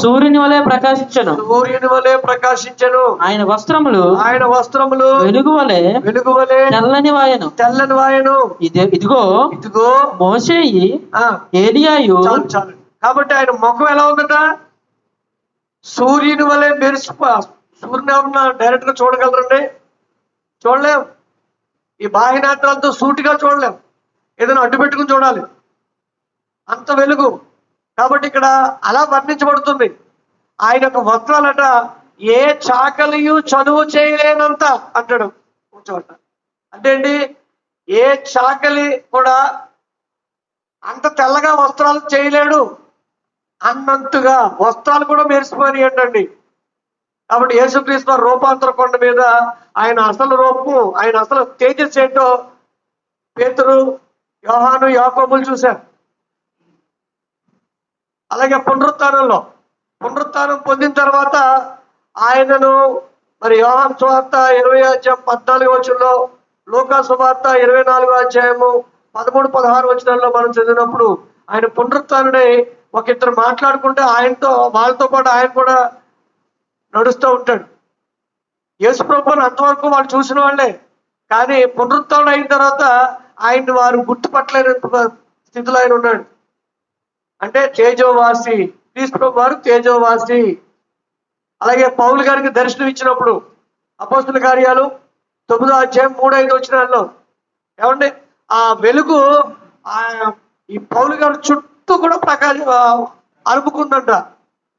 సూర్యుని వలె ప్రకాశించెను. ఆయన వస్త్రములు వెలుగు వలె తెల్లని వాయను. ఇదిగో మోషేయి ఏలియాయు. చాలు. కాబట్టి ఆయన ముఖం ఎలా ఉందట? సూర్యుని వలె సూర్యుని ఎవరన్నా డైరెక్ట్ గా చూడగలరండి? చూడలేం. ఈ బాహ్యనేత్రాలతో సూటిగా చూడలేం. ఏదైనా అడ్డు పెట్టుకుని చూడాలి, అంత వెలుగు. కాబట్టి ఇక్కడ అలా వర్ణించబడుతుంది. ఆయన యొక్క వస్త్రాలట ఏ చాకలియు చదువు చేయలేనంత అంటాడు చోట. అంటే అండి, ఏ చాకలి కూడా అంత తెల్లగా వస్త్రాలు చేయలేడు అన్నంతగా వస్త్రాలు కూడా మెరిసిపోయి అంటండి. కాబట్టి యేసుక్రీస్తు రూపాంతర కొండ మీద ఆయన అసలు రూపము, ఆయన అసలు తేజస్సు ఏంటో పేతురు, యోహాను, యాకోబులు చూశారు. అలాగే పునరుత్థానం పొందిన తర్వాత ఆయనను మరి యోహాను సువార్త 20:14 లూకా సువార్త 24:13-16 మనం చదివినప్పుడు ఆయన పునరుత్థానుడై ఒక ఇద్దరు మాట్లాడుకుంటే వాళ్ళతో పాటు ఆయన కూడా నడుస్తూ ఉంటాడు. యేసు ప్రభువుని అంతవరకు వాళ్ళు చూసిన వాళ్ళే, కానీ పునరుత్థానం అయిన తర్వాత ఆయన్ని వారు గుర్తుపట్టలేని స్థితిలో ఆయన ఉన్నాడు. అంటే తేజోవాసి, క్రీస్తు ప్రభు వారు తేజోవాసి. అలాగే పౌలు గారికి దర్శనం ఇచ్చినప్పుడు అపోస్తుల కార్యాలు 9:3-5 ఏమండి, ఆ వెలుగు ఈ పౌలు గారు చుట్టూ కూడా అలుపుకుందంట.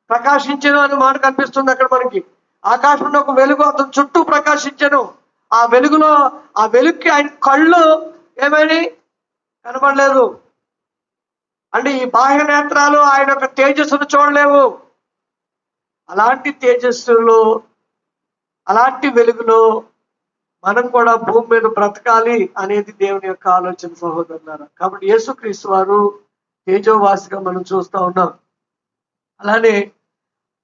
ప్రకాశించను అనే మాట కనిపిస్తుంది అక్కడ మనకి. ఆకాశంలో ఒక వెలుగు అతను చుట్టూ ప్రకాశించను. ఆ వెలుగుకి ఆయన కళ్ళు ఏమైనా కనబడలేదు. అంటే ఈ బాహ్య నేత్రాలు ఆయన యొక్క తేజస్సును చూడలేవు. అలాంటి తేజస్సులో, అలాంటి వెలుగులో మనం కూడా భూమి మీద బ్రతకాలి అనేది దేవుని యొక్క ఆలోచన సహోదరులారా. కాబట్టి యేసుక్రీస్తు వారు తేజోవాసిగా మనం చూస్తా ఉన్నాం. అలానే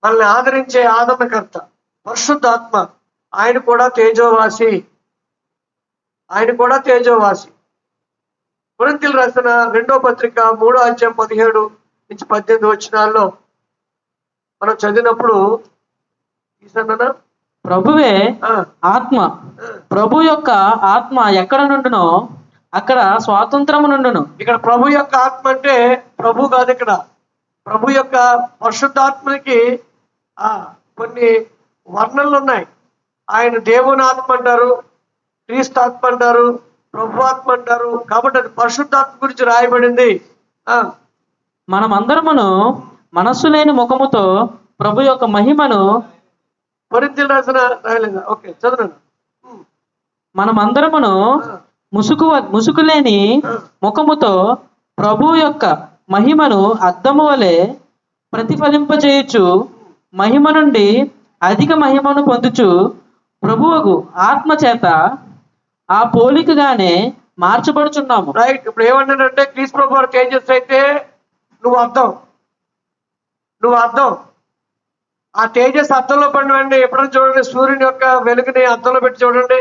మనల్ని ఆదరించే ఆదరణకర్త పరిశుద్ధాత్మ, ఆయన కూడా తేజోవాసి. ఆయన కూడా తేజోవాసి. కొరింథీయులకు రాసిన 2వ పత్రిక 3వ అధ్యాయం 17-18 వచనాల్లో మనం చదివినప్పుడు ఈసన్నా ప్రభువే ఆత్మ, ప్రభు యొక్క ఆత్మ ఎక్కడ నుండునో అక్కడ స్వాతంత్రము నుండును. ఇక్కడ ప్రభు యొక్క ఆత్మ అంటే ప్రభు కాదు, ఇక్కడ ప్రభు యొక్క పరిశుద్ధాత్మకి కొన్ని వర్ణనలు ఉన్నాయి. ఆయన దేవుని ఆత్మ అంటారు, క్రీస్తు ఆత్మ అంటారు, ప్రభు ఆత్మ అంటారు. కాబట్టి అది పరిశుద్ధాత్మ గురించి రాయబడింది. మనమందరమును మనస్సు లేని ముఖముతో ప్రభు యొక్క మహిమను, కొరింథీయులకు రాసిన రాయలేదా? ఓకే, చదవండి. మనమందరమును ముసుగు లేని ముఖముతో ప్రభు యొక్క మహిమను అద్దము వలె ప్రతిఫలింపచేయచ్చు, మహిమ నుండి అధిక మహిమను పొందుచు ప్రభువుకు ఆత్మ చేత ఆ పోలికగానే మార్చబడుచున్నాము. రైట్. ఇప్పుడు ఏమన్నాడంటే క్రీస్తు ప్రభు వారు తేజస్సు అయితే నువ్వు అర్థం ఆ తేజస్ అద్దంలో పడినండి. ఎప్పుడైనా చూడండి, సూర్యుని యొక్క వెలుగుని అద్దంలో పెట్టి చూడండి.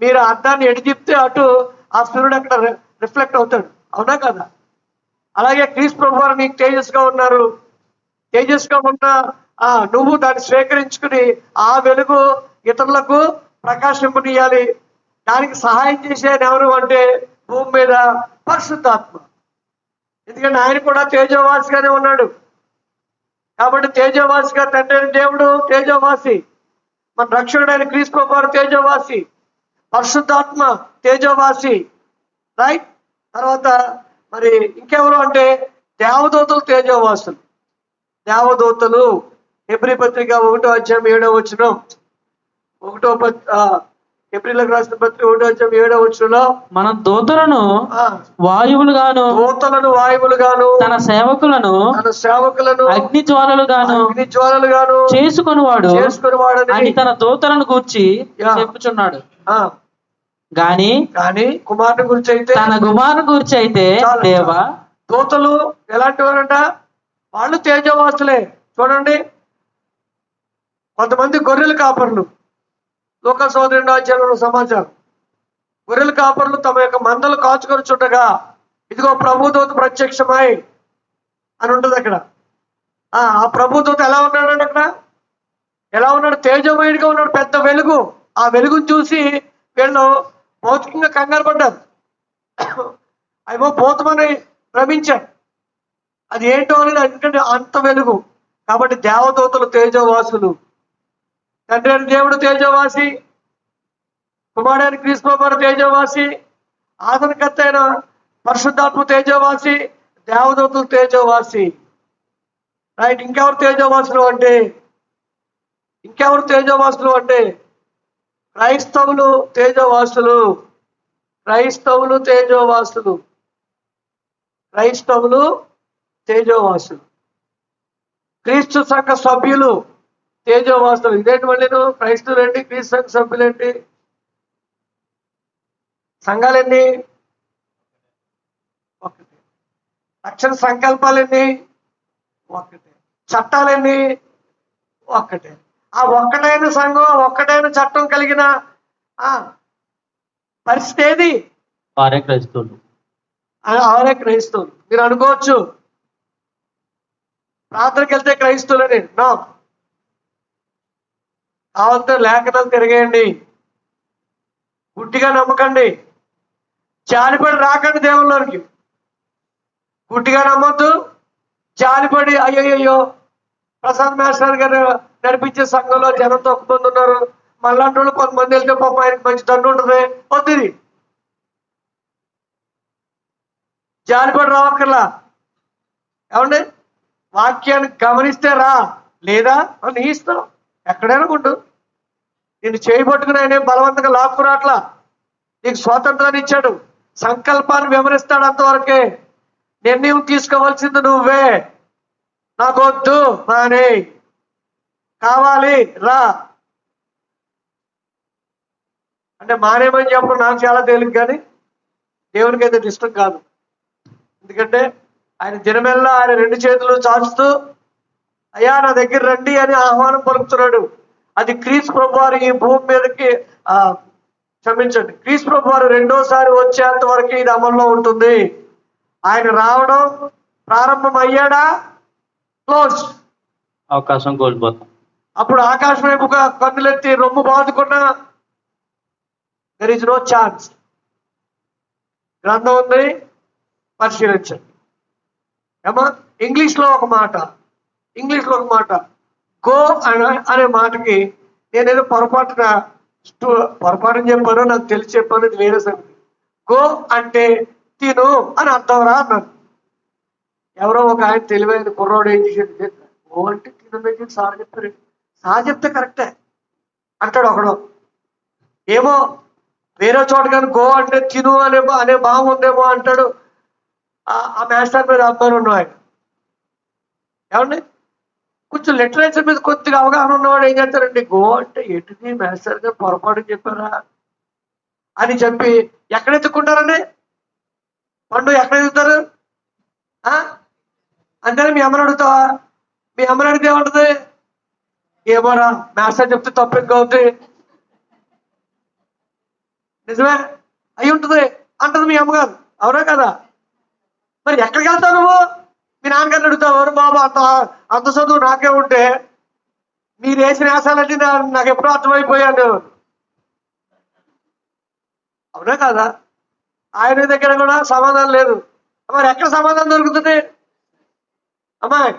మీరు అద్దాన్ని ఎటు తిప్పితే అటు ఆ సూర్యుడు అక్కడ రిఫ్లెక్ట్ అవుతాడు, అవునా కదా? అలాగే క్రీస్తు ప్రభు వారు నీకు తేజస్గా ఉన్నారు. తేజస్గా ఉన్న నువ్వు దాన్ని స్వీకరించుకుని ఆ వెలుగు ఇతరులకు ప్రకాశింపనీయాలి. దానికి సహాయం చేసేది ఎవరు అంటే భూమి మీద పరిశుద్ధాత్మ. ఎందుకంటే ఆయన కూడా తేజోవాసిగానే ఉన్నాడు. కాబట్టి తేజోవాసిగా తండ్రి దేవుడు తేజోవాసి, మన రక్షకుడైన క్రీస్తు ప్రభు వారు తేజోవాసి, పరిశుద్ధాత్మ తేజోవాసి. రైట్. తర్వాత మరి ఇంకెవరు అంటే దేవదూతలు తేజోవాసులు. దేవదూతలు హెబ్రీ పత్రిక 1వ అధ్యాయం 7వ వచనం, ఏప్రిల్కి రాసిన పత్రిక 1వ అధ్యాయం 7వ వచనంలో మన దూతలను వాయువులుగాను తన సేవకులను అగ్ని జ్వాలలుగాను చేసుకొనివాడు అని తన దూతలను గూర్చి చెప్పుచున్నాడు. గాని కుమారుని గురించి అయితే, తన కుమారుని గురించి అయితే దేవా, దూతలు ఎలాంటి వారంట? వాళ్ళు తేజోవాసులే. చూడండి, కొంతమంది గొర్రెల కాపర్లు, లూకా 2వ అధ్యాయంలో సమాచారం. గొర్రెల కాపర్లు తమ యొక్క మందలు కాచుకొని చుట్టగా ఇదిగో ప్రభుదూత ప్రత్యక్షమై అని ఉంటుంది అక్కడ. ఆ ప్రభుదూత ఎలా ఉన్నాడంటే అక్కడ ఎలా ఉన్నాడు? తేజోమయుడిగా ఉన్నాడు, పెద్ద వెలుగు. ఆ వెలుగును చూసి వీళ్ళు భౌతికంగా కంగారు పడ్డారు. అయ్యో భూతమని భ్రమించారు. అది ఏంటో అనేది, ఎందుకంటే అంత వెలుగు. కాబట్టి దేవదూతలు తేజోవాసులు. తండ్రి అయిన దేవుడు తేజోవాసి, కుమారుడైన క్రీస్తు ప్రభు వారు తేజోవాసి, ఆదరణకర్త అయిన పరిశుద్ధాత్మ తేజోవాసి, దేవదూతలు తేజోవాసి. రైట్. ఇంకెవరు తేజోవాసులు అంటే క్రైస్తవులు తేజోవాసులు. క్రీస్తు సంఘ సభ్యులు తేజోవాసులు. ఇదేంటి మళ్ళీ క్రైస్తవులేంటి, క్రీస్తు సంఘ సభ్యులేంటి? సంఘాలెన్ని? ఒకటి. రక్షణ సంకల్పాలెన్ని? ఒకటే. చట్టాలెన్ని? ఒక్కటే. ఆ ఒక్కటైన సంఘం, ఒక్కటైన చట్టం కలిగిన పరిస్థితి ఏది? వారే క్రైస్తవులు. మీరు అనుకోవచ్చు ప్రార్థనకి వెళ్తే క్రైస్తవులని. నా కావాలంటే లేఖనాలు తిరగేయండి, గుడ్డిగా నమ్మకండి, జాలిపడి రాకండి దేవుళ్ళకి. గుడ్డిగా నమ్మొద్దు, జాలిపడి అయ్యో ప్రసాద్ మేస్టర్ గారు నడిపించే సంఘంలో జనంతో మంది ఉన్నారు, మళ్ళాంటి వాళ్ళు కొంతమంది వెళ్తే పాపం ఆయనకి మంచి దండు ఉంటుంది, వద్దు. జాలిపడి రావక్కర్లా. ఏమండి, వాక్యాన్ని గమనిస్తే రా, లేదా నీ ఇష్టం, ఎక్కడైనా ఉండు. నేను చేయబట్టుకుని ఆయన బలవంతంగా లాక్కురాట్లా. నీకు స్వాతంత్రాన్ని ఇచ్చాడు, సంకల్పాన్ని వివరిస్తాడు, అంతవరకే. నిర్ణయం తీసుకోవాల్సింది నువ్వే. నాకు వద్దు మానే. కావాలి రా అంటే మానేమని చెప్పడం నాకు చాలా తేలిక, కానీ దేవునికి అయితే ఇష్టం కాదు. ఎందుకంటే ఆయన దినమెల్లా ఆయన 2 చేతులు చాచుతూ అయ్యా నా దగ్గర రండి అని ఆహ్వానం పలుకుతున్నాడు. అది క్రీస్తు ప్రభువారు ఈ భూమి మీదకి క్షమించండి, క్రీస్తు ప్రభువారు రెండోసారి వచ్చేంత వరకు ఇది అమల్లో ఉంటుంది. ఆయన రావడం ప్రారంభం అయ్యాడా, క్లోజ్, అవకాశం కోల్పోతాం. అప్పుడు ఆకాశం వైపుగా కన్నులెత్తి రొమ్ము బాదుకున్నా దెర్ ఇస్ నో ఛాన్స్. గ్రంథం ఉంది, పరిశీలించండి. ఏమా ఇంగ్లీష్లో ఒక మాట గో అనే మాటకి నేనేదో పొరపాటుని చెప్పాను, నాకు తెలిసి చెప్పాను, ఇది వేరే సంగతి. గో అంటే తిను అని అర్థం రా అన్నాను. ఎవరో ఒక ఆయన తెలివైన కుర్రోడు ఏం చేసేది, గో అంటే తిను సార్ చెప్పారు. సార్ చెప్తే కరెక్టే అంటాడు ఒకడు. ఏమో వేరే చోట కానీ గో అంటే తిను అనే భావం ఉందేమో అంటాడు. ఆ మాస్టర్ మీద అబ్బాయి ఉన్నాడు ఆయన. ఏమండి కొంచెం లిటరేచర్ మీద కొద్దిగా అవగాహన ఉన్నవాడు ఏం చేస్తారండి, గో అంటే ఎటుది మాస్టర్ గారు పొరపాటు చెప్పారా అని చెప్పి ఎక్కడ ఎత్తుకుంటారండి, పండు ఎక్కడ ఎత్తుతారు అంతేనా? మీ అమ్మని అడుగుతావా? మీ అమ్మని అడిగితే ఏమంటుంది, ఏమోరా మాస్టర్ చెప్తే తప్పు ఎక్కువ అవుతుంది, నిజమే అయి ఉంటుంది అంటది మీ అమ్మగారు, అవునా కదా? మరి ఎక్కడికి వెళ్తావు నువ్వు? మీ నాన్నగారిని అడుగుతావు, బాబు అంత చదువు నాకే ఉంటే మీరు వేసిన వేసాలంటే నాకు ఎప్పుడో అర్థమైపోయాను, అవునా కదా? ఆయన దగ్గర కూడా సమాధానం లేదు. మరి ఎక్కడ సమాధానం దొరుకుతుంది అమ్మాయి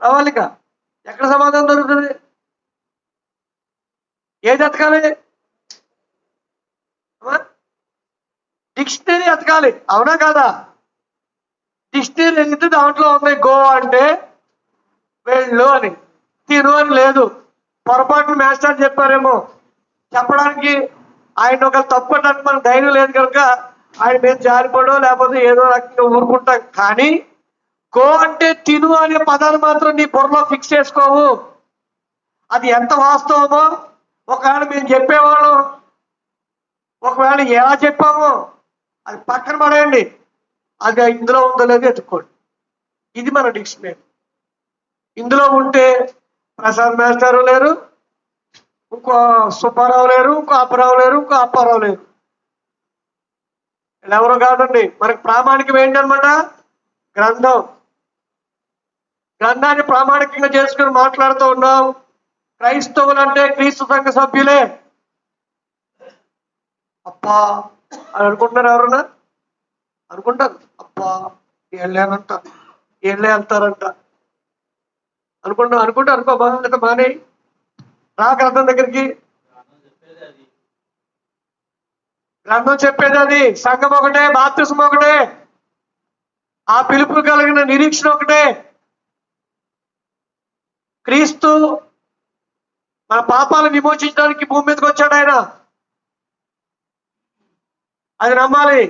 ప్రవాళిక? ఎక్కడ సమాధానం దొరుకుతుంది? ఏది ఎతకాలి? డిక్షనరీ ఎతకాలి, అవునా కదా? డిక్షనరీ ఎదిగితే దాంట్లో ఉంది గో అంటే వెళ్ళు అని, తిను అని లేదు. పొరపాటున మాస్టర్ చెప్పారేమో, చెప్పడానికి ఆయన ఒక తప్పు అంటే మనకు ధైర్యం లేదు కనుక ఆయన మీద జారిపడో లేకపోతే ఏదో రకంగా ఊరుకుంటాం. కానీ గో అంటే తిను అనే పదాలు మాత్రం నీ బుర్రలో ఫిక్స్ చేసుకోవు. అది ఎంత వాస్తవమో ఒకవేళ మేము చెప్పేవాళ్ళం, ఒకవేళ ఎలా చెప్పామో అది పక్కన పడేయండి, అది ఇందులో ఉందో లేదో ఎత్తుకోండి. ఇది మన డిక్షనరీ. ఇందులో ఉంటే ప్రసాద్ మాస్టారు లేరు, ఇంకో సుబ్బారావు లేరు, ఇంకో అప్పారావు లేరు, ఇంకో అప్పారావు లేరు, వీళ్ళెవరో కాదండి. మనకు ప్రామాణికం ఏంటనమాట, గ్రంథం. గ్రంథాన్ని ప్రామాణికంగా చేసుకుని మాట్లాడుతూ ఉన్నాం. క్రైస్తవులు అంటే క్రీస్తు సంఘ సభ్యులే. అబ్బా అని అనుకుంటున్నారు ఎవరన్నా? అనుకుంటారు, అబ్బా వీళ్ళేనంట, వీళ్ళే వెళ్తారంట అనుకుంటా అనుకో బాగా మానే రా గ్రంథం దగ్గరికి. గ్రంథం చెప్పేది అది, సంఘం ఒకటే, బాప్తిసం ఒకటే, ఆ పిలుపు కలిగిన నిరీక్షణ ఒకటే. క్రీస్తు మన పాపాలను విమోచించడానికి భూమి మీదకి వచ్చాడు ఆయన, అది నమ్మాలి.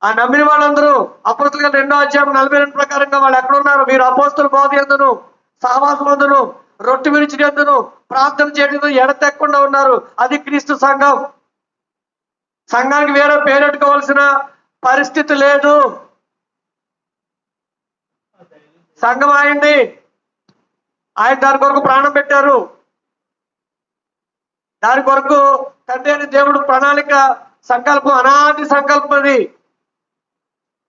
ఆ నమ్మిన వాళ్ళందరూ అపోస్తుల 2వ అధ్యాయం 42 ప్రకారంగా వాళ్ళు ఎక్కడున్నారు? మీరు అపోస్తుల బోధ యందును సహవాసమందును రొట్టె విరిచి యందును ప్రార్థన చేయడం ఎడతెక్కకుండా ఉన్నారు. అది క్రీస్తు సంఘం. సంఘానికి వేరే పేరెట్టుకోవాల్సిన పరిస్థితి లేదు. సంఘం అయింది, ఆయన దాని కొరకు ప్రాణం పెట్టారు. దాని కొరకు తండ్రి అని దేవుడు ప్రణాళిక, సంకల్పం, అనాది సంకల్పం అది.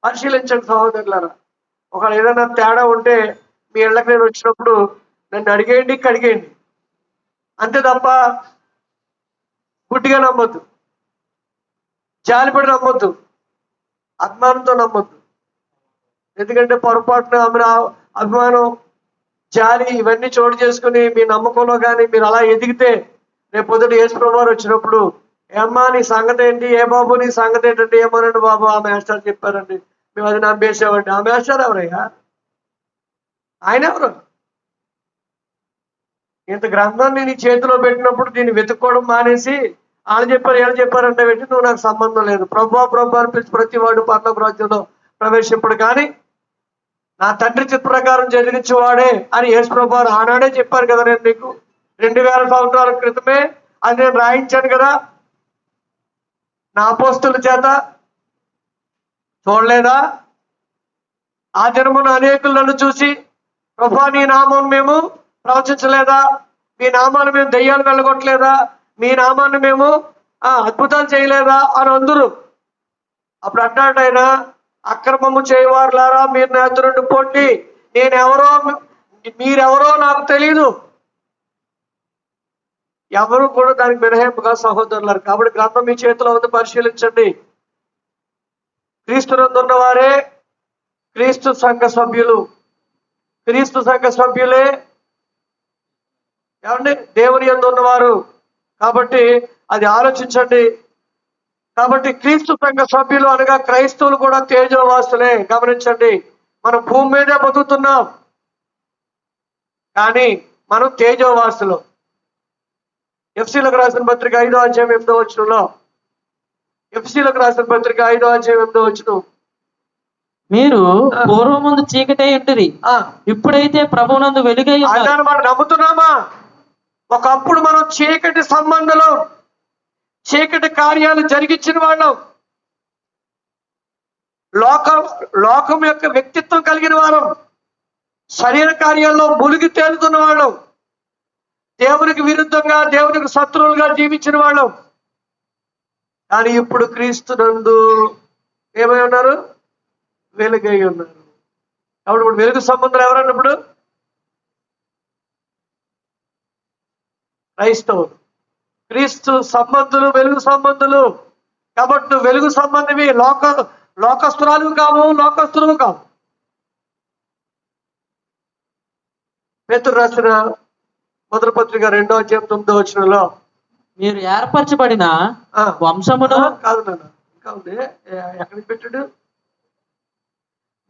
పరిశీలించండి సహోదరులారా. ఒకవేళ ఏదైనా తేడా ఉంటే మీ ఇళ్ళకి నేను వచ్చినప్పుడు నన్ను అడిగేయండి, కడిగేయండి, అంతే తప్ప గుడ్డిగా నమ్మొద్దు, జాలిపడి నమ్మొద్దు, అభిమానంతో నమ్మొద్దు. ఎందుకంటే పొరపాటున అభిమానం, జాలి ఇవన్నీ చోటు చేసుకుని మీ నమ్మకంలో కానీ మీరు అలా ఎదిగితే రేపు పొద్దుట యేసు ప్రభువారు వచ్చినప్పుడు, ఏమ్మా నీ సంగతి ఏంటి, ఏ బాబు నీ సంగతి ఏంటంటే, ఏమోనండి బాబు ఆ మాస్టర్ చెప్పారండి, మేము అది నమ్మేసామండి. ఆ మాస్టర్ ఎవరయ్యా? ఆయన ఎవరు? ఇంత గ్రంథాన్ని నీ చేతిలో పెట్టినప్పుడు దీన్ని వెతుక్కోవడం మానేసి వాళ్ళు చెప్పారు వీళ్ళు చెప్పారంటే పెట్టి నువ్వు నాకు సంబంధం లేదు, ప్రభు ప్రభు అని పిలిచి ప్రతి వాడు పరలోక రాజ్యంలో ప్రవేశింపడు కానీ నా తండ్రి చిత్త ప్రకారం జరిగించేవాడే అని యేసుప్రభు వారు ఆనాడే చెప్పారు కదా. నేను నీకు 2000 సంవత్సరాల క్రితమే అది నేను రాయించాను కదా నా అపోస్తుల చేత. చూడలేదా? ఆ దినమున అనేకులు నన్ను చూసి, ప్రభువా నీ నామం మేము ప్రవచించలేదా, మీ నామాన్ని మేము దెయ్యాలు వెళ్ళగొట్టలేదా, మీ నామాన్ని మేము అద్భుతాలు చేయలేదా అని అందరూ. అప్పుడు అంటాడు ఆయన, అక్రమము చేయవారులారా మీరు నా ఎదురు నుండి పోండి, మీరెవరో నాకు తెలియదు. ఎవరు కూడా దానికి మినహాయింపుగా సహోదరులారు. కాబట్టి గ్రంథం మీ చేతిలో ఉంది, పరిశీలించండి. క్రీస్తునందున్న వారే క్రీస్తు సంఘ సభ్యులు. క్రీస్తు సంఘ సభ్యులే ఏమండి దేవుని యందు ఉన్నవారు. కాబట్టి అది ఆలోచించండి. కాబట్టి క్రీస్తు సంఘ సభ్యులు అనగా క్రైస్తవులు కూడా తేజోవాసులే. గమనించండి, మనం భూమి మీదే బతుకుతున్నాం కానీ మనం తేజోవాసులు. ఎఫ్సీలకు రాసిన పత్రిక 5వ అధ్యాయం 8వ వచనంలో, ఎఫ్సీలకు రాసిన పత్రిక 5వ అధ్యాయం 8వ వచనం, మీరు పూర్వముందు చీకటే ఉంటది, ఇప్పుడైతే ప్రభువునందు వెలుగై అదని మనం నమ్ముతున్నామా? ఒకప్పుడు మనం చీకటి సంబంధంలో చీకటి కార్యాలు జరిగించిన వాళ్ళం, లోకం యొక్క వ్యక్తిత్వం కలిగిన వారం, శరీర కార్యాల్లో మునిగి తేలుతున్న వాళ్ళం, దేవునికి విరుద్ధంగా దేవునికి శత్రువులుగా జీవించిన వాళ్ళం. కానీ ఇప్పుడు క్రీస్తునందు ఏమై ఉన్నారు? వెలుగై ఉన్నారు. కాబట్టి ఇప్పుడు వెలుగు సంబంధులు ఎవరన్నా? ఇప్పుడు క్రైస్తవులు. క్రీస్తు సంబంధులు వెలుగు సంబంధులు. కాబట్టి నువ్వు వెలుగు సంబంధివి, లోకస్తురాలు కావు, లోకస్తులు కావు. పేతురు రాసిన మొదటి పత్రిక 2వ అధ్యాయం 9వ వచనంలో, మీరు ఏర్పరచబడిన వంశమును కాదు నాన్న, ఇంకా ఉంది, ఎక్కడికి పెట్టాడు?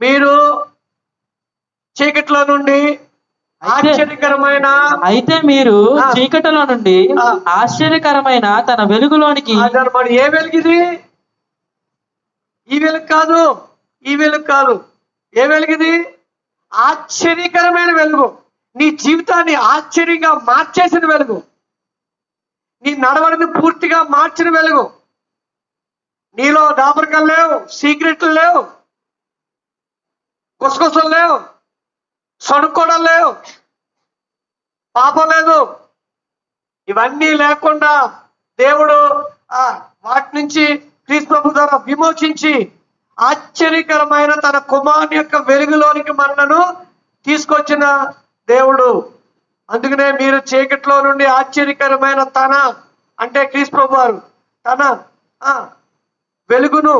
మీరు చీకట్లో నుండి ఆశ్చర్యకరమైన, అయితే మీరు చీకటిలో నుండి ఆశ్చర్యకరమైన తన వెలుగులోనికి. మరి ఏ వెలుగుది? ఈ వెలుగు కాదు, ఈ వెలుగు కాదు. ఏ వెలుగుది? ఆశ్చర్యకరమైన వెలుగు. నీ జీవితాన్ని ఆశ్చర్యంగా మార్చేసిన వెలుగు, నీ నడవడిని పూర్తిగా మార్చిన వెలుగు. నీలో దాపరికలు లేవు, సీక్రెట్లు లేవు, గుసగుసలు లేవు, సణుక్కోవడం లేవు, పాపం లేదు. ఇవన్నీ లేకుండా దేవుడు వాటి నుంచి క్రీస్తు ప్రభు ద్వారా విమోచించి ఆశ్చర్యకరమైన తన కుమారుని యొక్క వెలుగులోనికి మనలను తీసుకొచ్చిన దేవుడు. అందుకనే మీరు చీకట్లో నుండి ఆశ్చర్యకరమైన తన, అంటే క్రీస్తు ప్రభు వారు తన వెలుగును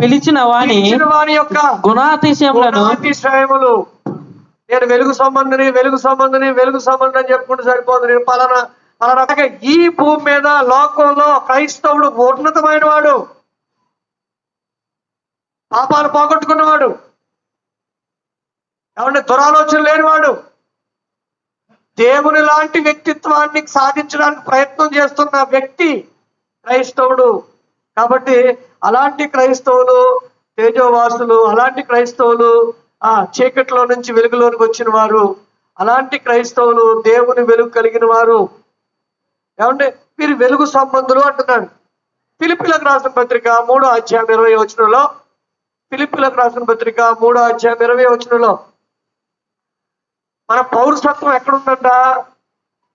పిలిచిన వాని యొక్క గుణాతిశయములు. నేను వెలుగు సంబంధిని అని చెప్పుకుంటూ సరిపోదు. నేను పలానా ఈ భూమి మీద లోకంలో క్రైస్తవుడు ఉన్నతమైన వాడు, పాపాలు పోగొట్టుకున్నవాడు, ఏమంటే దురాలోచన లేనివాడు, దేవుని లాంటి వ్యక్తిత్వాన్ని సాధించడానికి ప్రయత్నం చేస్తున్న వ్యక్తి క్రైస్తవుడు. కాబట్టి అలాంటి క్రైస్తవులు తేజోవాసులు, అలాంటి క్రైస్తవులు చీకట్లో నుంచి వెలుగులోనికి వచ్చిన వారు, అలాంటి క్రైస్తవులు దేవుని వెలుగు కలిగిన వారు. ఏమంటే మీరు వెలుగు సంబంధులు అంటున్నాడు. ఫిలిప్పీలకు రాసిన పత్రిక 3వ అధ్యాయం 20వ వచనంలో, ఫిలిప్పీలకు రాసిన పత్రిక 3వ అధ్యాయం 20వ వచనంలో, మన పౌరసత్వం ఎక్కడుందంట?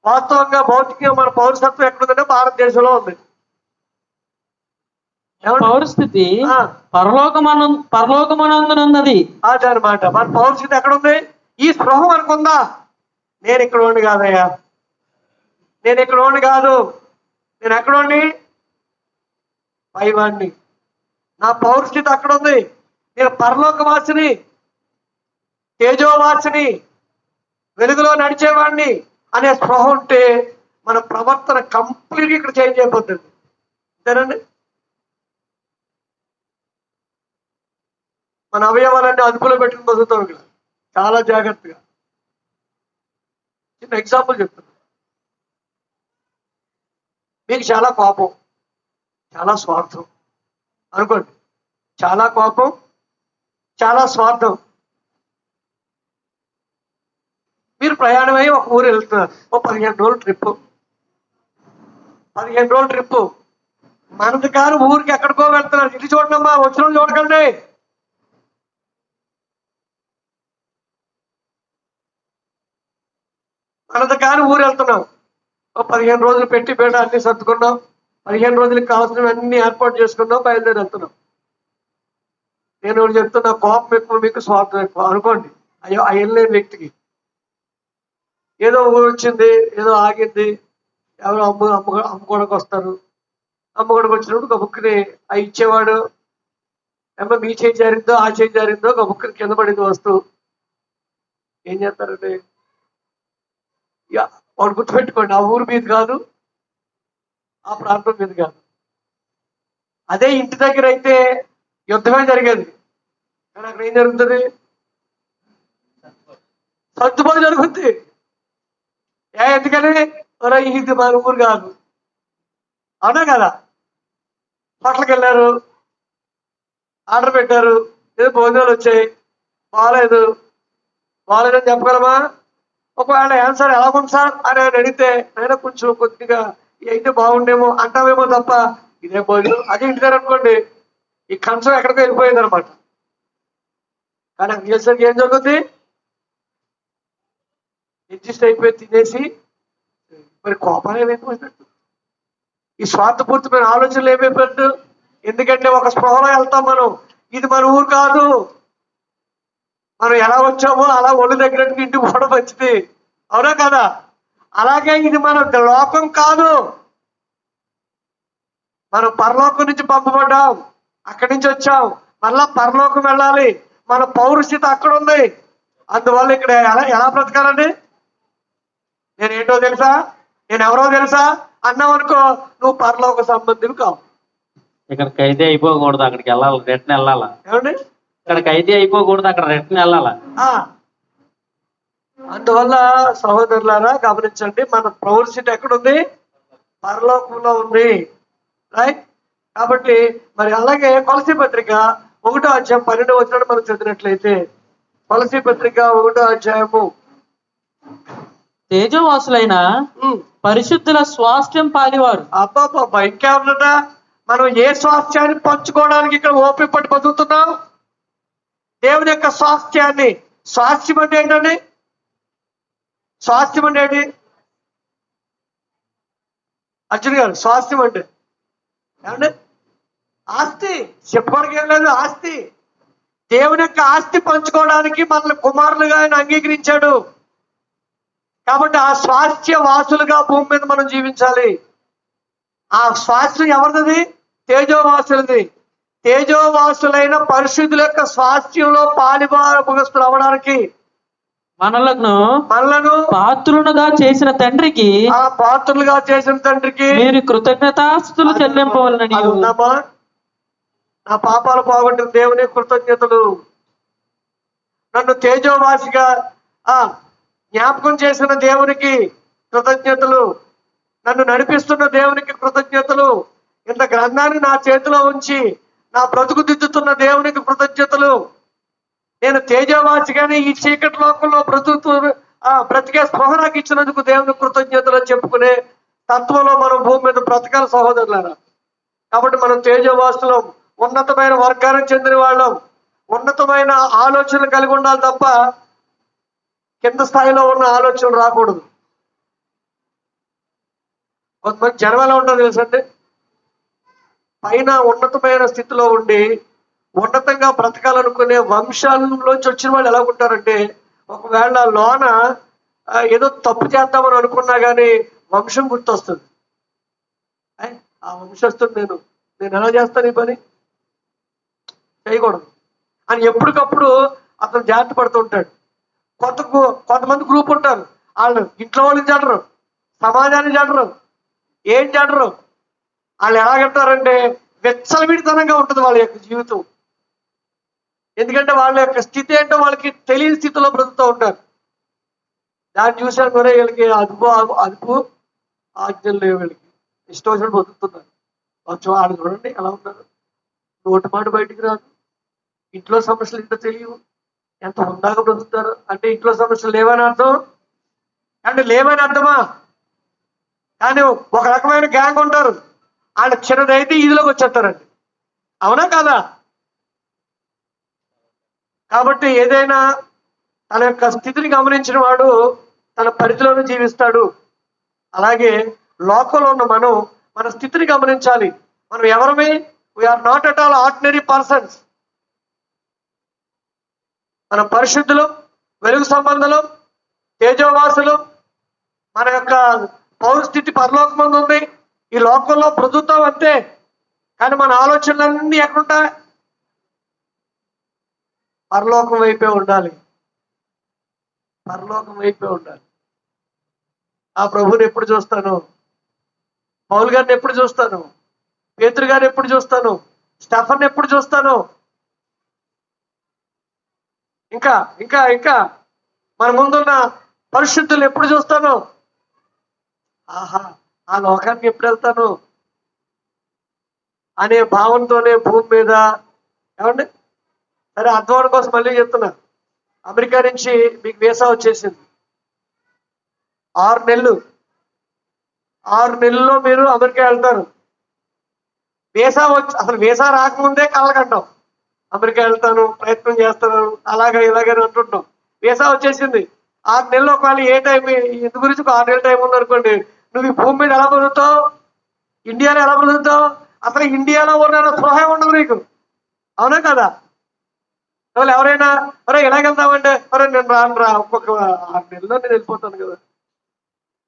వాస్తవంగా భౌతికంగా మన పౌరసత్వం ఎక్కడుందంటే భారతదేశంలో ఉంది. పౌరస్థితి పరలోకమనందునున్నది. అదనమాట మన పౌరస్థితి ఎక్కడుంది? ఈ స్పృహ మనకుందా? నేను ఇక్కడ ఉండి కాదయ్యా, నేను ఇక్కడ ఉండి కాదు, నేను ఎక్కడుండి పైవాడిని, నా పౌరస్థితి అక్కడ ఉంది. నేను పరలోకవాసిని, తేజోవాసిని, వెలుగులో నడిచేవాడిని అనే స్పృహ ఉంటే మన ప్రవర్తన కంప్లీట్గా ఇక్కడ చేంజ్ అయిపోతుంది. అంతేనండి. మన అవయవాలన్నీ అదుపులో పెట్టుకుని బతుకుతాం ఇక్కడ చాలా జాగ్రత్తగా. చిన్న ఎగ్జాంపుల్ చెప్తున్నా. మీకు చాలా కోపం, చాలా స్వార్థం అనుకోండి. చాలా కోపం, చాలా స్వార్థం. మీరు ప్రయాణమై ఒక ఊరు వెళ్తున్నారు, ఓ 15 రోజులు ట్రిప్, 15 రోజులు ట్రిప్. మనది కాదు, ఊరికి ఎక్కడికో వెళ్తున్నారు. ఇది చూడమ్మా, వచ్చిన వాళ్ళు చూడకండి. మనది కాని ఊరు వెళ్తున్నాం, ఓ 15 రోజులు పెట్టి బేట అన్ని సర్దుకున్నాం, 15 రోజులకి కావాల్సినవి అన్ని ఏర్పాటు చేసుకున్నాం, బయలుదేరి వెళ్తున్నాం. నేను ఒకటి చెప్తున్నా, కోపం ఎక్కువ మీకు స్వార్థం ఎక్కువ అనుకోండి. అయ్యో ఆ వెళ్ళలేని వ్యక్తికి ఏదో ఊరు వచ్చింది, ఏదో ఆగింది, ఎవరో అమ్ముకోవడానికి వస్తారు. అమ్ముకోవడానికి వచ్చినప్పుడు ఒక బుక్ని అవి ఇచ్చేవాడు, ఏమో మీ చేయి జారిందో ఆ చేయి జారిందో ఒక బుక్ని కింద పడింది వస్తువు. ఏం చేస్తారండి? ఇక వాడు గుర్తుపెట్టుకోండి, ఆ ఊరు మీద కాదు, ఆ ప్రాంతం మీద కాదు. అదే ఇంటి దగ్గర అయితే యుద్ధమే జరిగేది. కానీ అక్కడ ఏం జరుగుతుంది? సర్దుబాటు జరుగుద్ది. ఎందుకని? ఇది మన ఊరు కాదు, అవునా కదా? హోటల్కి వెళ్ళారు, ఆర్డర్ పెట్టారు, ఏదో భోజనాలు వచ్చాయి, బాగాలేదు, బాగాలేదని చెప్పగలమా? ఒకవేళ ఆన్సర్ ఎలా ఉంది సార్ అని ఆయన అడిగితే, అయినా కొంచెం కొద్దిగా అయితే బాగుండేమో అంటామేమో తప్ప ఇదే భోజనం. అదే ఇంటి దగ్గర అనుకోండి, ఈ కంచం ఎక్కడికో వెళ్ళిపోయింది అనమాట. కానీ అక్కడ చేసరికి ఏం జరుగుతుంది? అడ్జస్ట్ అయిపోయి తినేసి మరి కోపాలు ఏమైపోయినట్టు, ఈ స్వార్థపూర్తిమైన ఆలోచనలు ఏమైపోయినట్టు. ఎందుకంటే ఒక స్పృహలో వెళ్తాం మనం, ఇది మన ఊరు కాదు, మనం ఎలా వచ్చామో అలా ఒళ్ళు దగ్గరకి ఇంటికి పోవడం మంచిది, అవునా కదా? అలాగే ఇది మన లోకం కాదు, మనం పరలోకం నుంచి పంపబడ్డాం, అక్కడి నుంచి వచ్చాం, మళ్ళా పరలోకం వెళ్ళాలి. మన పౌరుషిత అక్కడ ఉంది. అందువల్ల ఇక్కడ ఎలా బ్రతకాలండి? నేనేంటో తెలుసా, నేను ఎవరో తెలుసా అన్నావు అనుకో, నువ్వు పరలోక సంబంధివి కావు. ఇక్కడికి అయితే అయిపోకూడదు, అక్కడికి వెళ్ళాలి, రిటర్న్ వెళ్ళాలా. ఏమండి? ఇక్కడికి అయితే అయిపోకూడదు, అక్కడ రిటర్న్ వెళ్ళాలా. అందువల్ల సహోదరులారా గమనించండి, మన పౌరుషిత ఎక్కడుంది? పరలోకంలో ఉంది, రైట్? కాబట్టి మరి అలాగే కొలసీ పత్రిక 1వ అధ్యాయం 12వ వచనం మనం చదివినట్లయితే, కొలసీ పత్రిక 1వ అధ్యాయము, తేజోవాసులైన పరిశుద్ధుల స్వాస్థ్యం పాలివారు. అబ్బాబ్బా, ఇంకేమన్నట? మనం ఏ స్వాస్థ్యాన్ని పంచుకోవడానికి ఇక్కడ ఓపిక పట్టి బతుకుతున్నాం? దేవుని యొక్క స్వాస్థ్యాన్ని. స్వాస్థ్యం అంటే ఏంటండి? స్వాస్థ్యం అంటే ఏంటి అర్జున్ గారు? స్వాస్థ్యం అంటే ఏమండి? ఆస్తి. చెప్పుకోవడానికి ఏం లేదు, ఆస్తి. దేవుని యొక్క ఆస్తి పంచుకోవడానికి మనల్ని కుమారులుగా ఆయన అంగీకరించాడు. కాబట్టి ఆ స్వాస్థ్య వాసులుగా భూమి మీద మనం జీవించాలి. ఆ స్వాస్థ్యం ఎవరిది? తేజోవాసులది. తేజోవాసులైన పరిశుద్ధుల యొక్క స్వాస్థ్యంలో పాలిభాగస్తులు అవ్వడానికి మనలను పాత్రులుగా చేసిన తండ్రికి, ఆ పాత్రులుగా చేసిన తండ్రికి మీరు కృతజ్ఞతాస్తుతులు చెల్లింపవలనని. ఉందామా? నా పాపాలు పోగొట్టిన దేవుని కృతజ్ఞతలు, నన్ను తేజోవాసిగా జ్ఞాపకం చేసిన దేవునికి కృతజ్ఞతలు, నన్ను నడిపిస్తున్న దేవునికి కృతజ్ఞతలు, ఇంత గ్రంథాన్ని నా చేతిలో ఉంచి నా బ్రతుకు దిద్దుతున్న దేవునికి కృతజ్ఞతలు, నేను తేజవాసిగానే ఈ చీకటి లోకంలో బ్రతికే స్పృహ నాకు ఇచ్చినందుకు దేవుని కృతజ్ఞతలు అని చెప్పుకునే తత్వంలో మనం భూమి మీద బ్రతకాలి సహోదరులారా. కాబట్టి మనం తేజవాసులం, ఉన్నతమైన వర్గానికి చెందిన వాళ్ళం, ఉన్నతమైన ఆలోచనలు కలిగి ఉండాలి తప్ప కింద స్థాయిలో ఉన్న ఆలోచనలు రాకూడదు. కొంతమంది జనం ఎలా ఉంటారో తెలుసండి, పైన ఉన్నతమైన స్థితిలో ఉండి ఉన్నతంగా బ్రతకాలనుకునే వంశాలలోంచి వచ్చిన వాళ్ళు ఎలా ఉంటారంటే, ఒకవేళ లోన ఏదో తప్పు చేద్దామని అనుకున్నా కానీ వంశం గుర్తొస్తుంది. ఆ వంశస్థుడు నేను ఎలా చేస్తాను ఈ పని, చేయకూడదు అని ఎప్పటికప్పుడు అతను జాగ్రత్త పడుతూ ఉంటాడు. కొంతమంది గ్రూప్ ఉంటారు, వాళ్ళు ఇంట్లో వాళ్ళని జడరు, సమాజాన్ని జడరు, ఏం జడరు. వాళ్ళు ఎలాగంటారంటే విచ్చలవిడితనంగా ఉంటుంది వాళ్ళ యొక్క జీవితం. ఎందుకంటే వాళ్ళ యొక్క స్థితి ఏంటో వాళ్ళకి తెలియని స్థితిలో బ్రతుకుతూ ఉంటారు. దాన్ని చూసాను కూడా వీళ్ళకి అదుపు ఆజ్ఞలు లేవు, వీళ్ళకి ఇష్టం వచ్చినట్టు బతుకుతున్నారు. కొంచెం వాళ్ళు చూడండి ఎలా ఉన్నారు, నోటి మాట బయటికి రాదు, ఇంట్లో సమస్యలు ఇంట్లో తెలియవు, ఎంత హుందాగా బ్రతుకుతారు. అంటే ఇంట్లో సమస్యలు లేవని అర్థం, అంటే లేవని అర్థమా? కానీ ఒక రకమైన గ్యాంగ్ ఉంటారు, ఆయన చిన్నదైతే ఈదిలోకి వచ్చేస్తారండి. అవునా కాదా? కాబట్టి ఏదైనా తన యొక్క స్థితిని గమనించిన వాడు తన పరిధిలోనే జీవిస్తాడు. అలాగే లోకంలో ఉన్న మనం మన స్థితిని గమనించాలి. మనం ఎవరమే? We are not at all ordinary persons. మన పరిశుద్ధులు, వెలుగు సంబంధులు, తేజోవాసులు. మన యొక్క పౌరస్థితి పరలోకమందు ఉంది. ఈ లోకంలో బ్రతుకుతాం అంతే. కానీ మన ఆలోచనలన్నీ ఎక్కడుంటాయి? పరలోకం వైపే ఉండాలి. పరలోకం వైపే ఉండాలి. ఆ ప్రభుని ఎప్పుడు చూస్తాను? పౌలు గారిని ఎప్పుడు చూస్తాను? పేతురు గారిని ఎప్పుడు చూస్తాను? స్టెఫన్ ఎప్పుడు చూస్తాను? ఇంకా ఇంకా ఇంకా మన ముందున్న పరిశుద్ధులు ఎప్పుడు చూస్తాను? ఆహా, ఆ లోకానికి ఎప్పుడు వెళ్తాను అనే భావంతోనే భూమి మీద. ఏమండి, సరే అర్థం కోసం మళ్ళీ చెప్తున్నా. అమెరికా నుంచి మీకు వీసా వచ్చేసింది. 6 నెలలు, 6 నెలల్లో మీరు అమెరికా వెళ్తారు. వీసా వచ్చి అసలు వీసా రాకముందే కళ్ళకంటాం, అమెరికా వెళ్తాను, ప్రయత్నం చేస్తాను, అలాగే ఇలాగని అంటుంటాం. వీసా వచ్చేసింది. 6 నెలలు ఒకవేళ ఏ టైం, ఇందు గురించి 6 నెలల టైం ఉందనుకోండి, నువ్వు ఈ భూమి మీద ఎలా బ్రతుకుతావు? ఇండియాలో ఎలా బ్రతుకుతావు? అసలు ఇండియాలో ఉన్న స్పృహ ఉండదు నీకు. అవునా కదా? వాళ్ళు ఎవరైనా అరే ఎలాగెళ్తామంటే అరే నేను రాను ఒక్కొక్క 6 నెలల్లో నేను వెళ్ళిపోతాను కదా.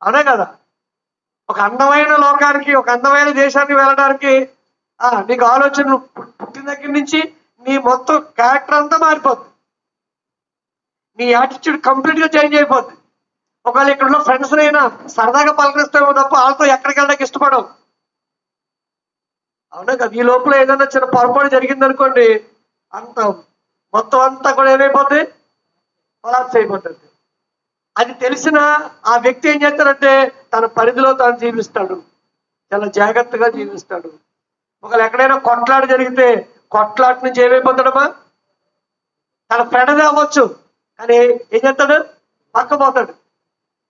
అవునా కదా? ఒక అందమైన లోకానికి, ఒక అందమైన దేశానికి వెళ్ళడానికి నీకు ఆలోచన పుట్టిన దగ్గర నుంచి నీ మొత్తం క్యారెక్టర్ అంతా మారిపోద్ది. నీ యాటిట్యూడ్ కంప్లీట్ గా చేంజ్ అయిపోద్ది. ఒకవేళ ఇక్కడ ఉన్న ఫ్రెండ్స్ అయినా సరదాగా పలకరిస్తామో తప్ప వాళ్ళతో ఎక్కడికి వెళ్ళడానికి ఇష్టపడవు. అవునా కదా? ఈ లోపల ఏదైనా చిన్న పొరపాటు జరిగింది అనుకోండి, అంత మొత్తం అంతా కూడా ఏమైపోద్ది? కొలాప్స్ అయిపోతుంది. అది తెలిసిన ఆ వ్యక్తి ఏం చేస్తాడంటే తన పరిధిలో తాను జీవిస్తాడు, చాలా జాగ్రత్తగా జీవిస్తాడు. ఒకవేళ ఎక్కడైనా కొట్లాట జరిగితే కొట్లాట నుంచి ఏమైపోతాడమ్మా? తన ఫ్రెండ్ అవ్వచ్చు, కానీ ఏం చేస్తాడు? పక్కపోతాడు.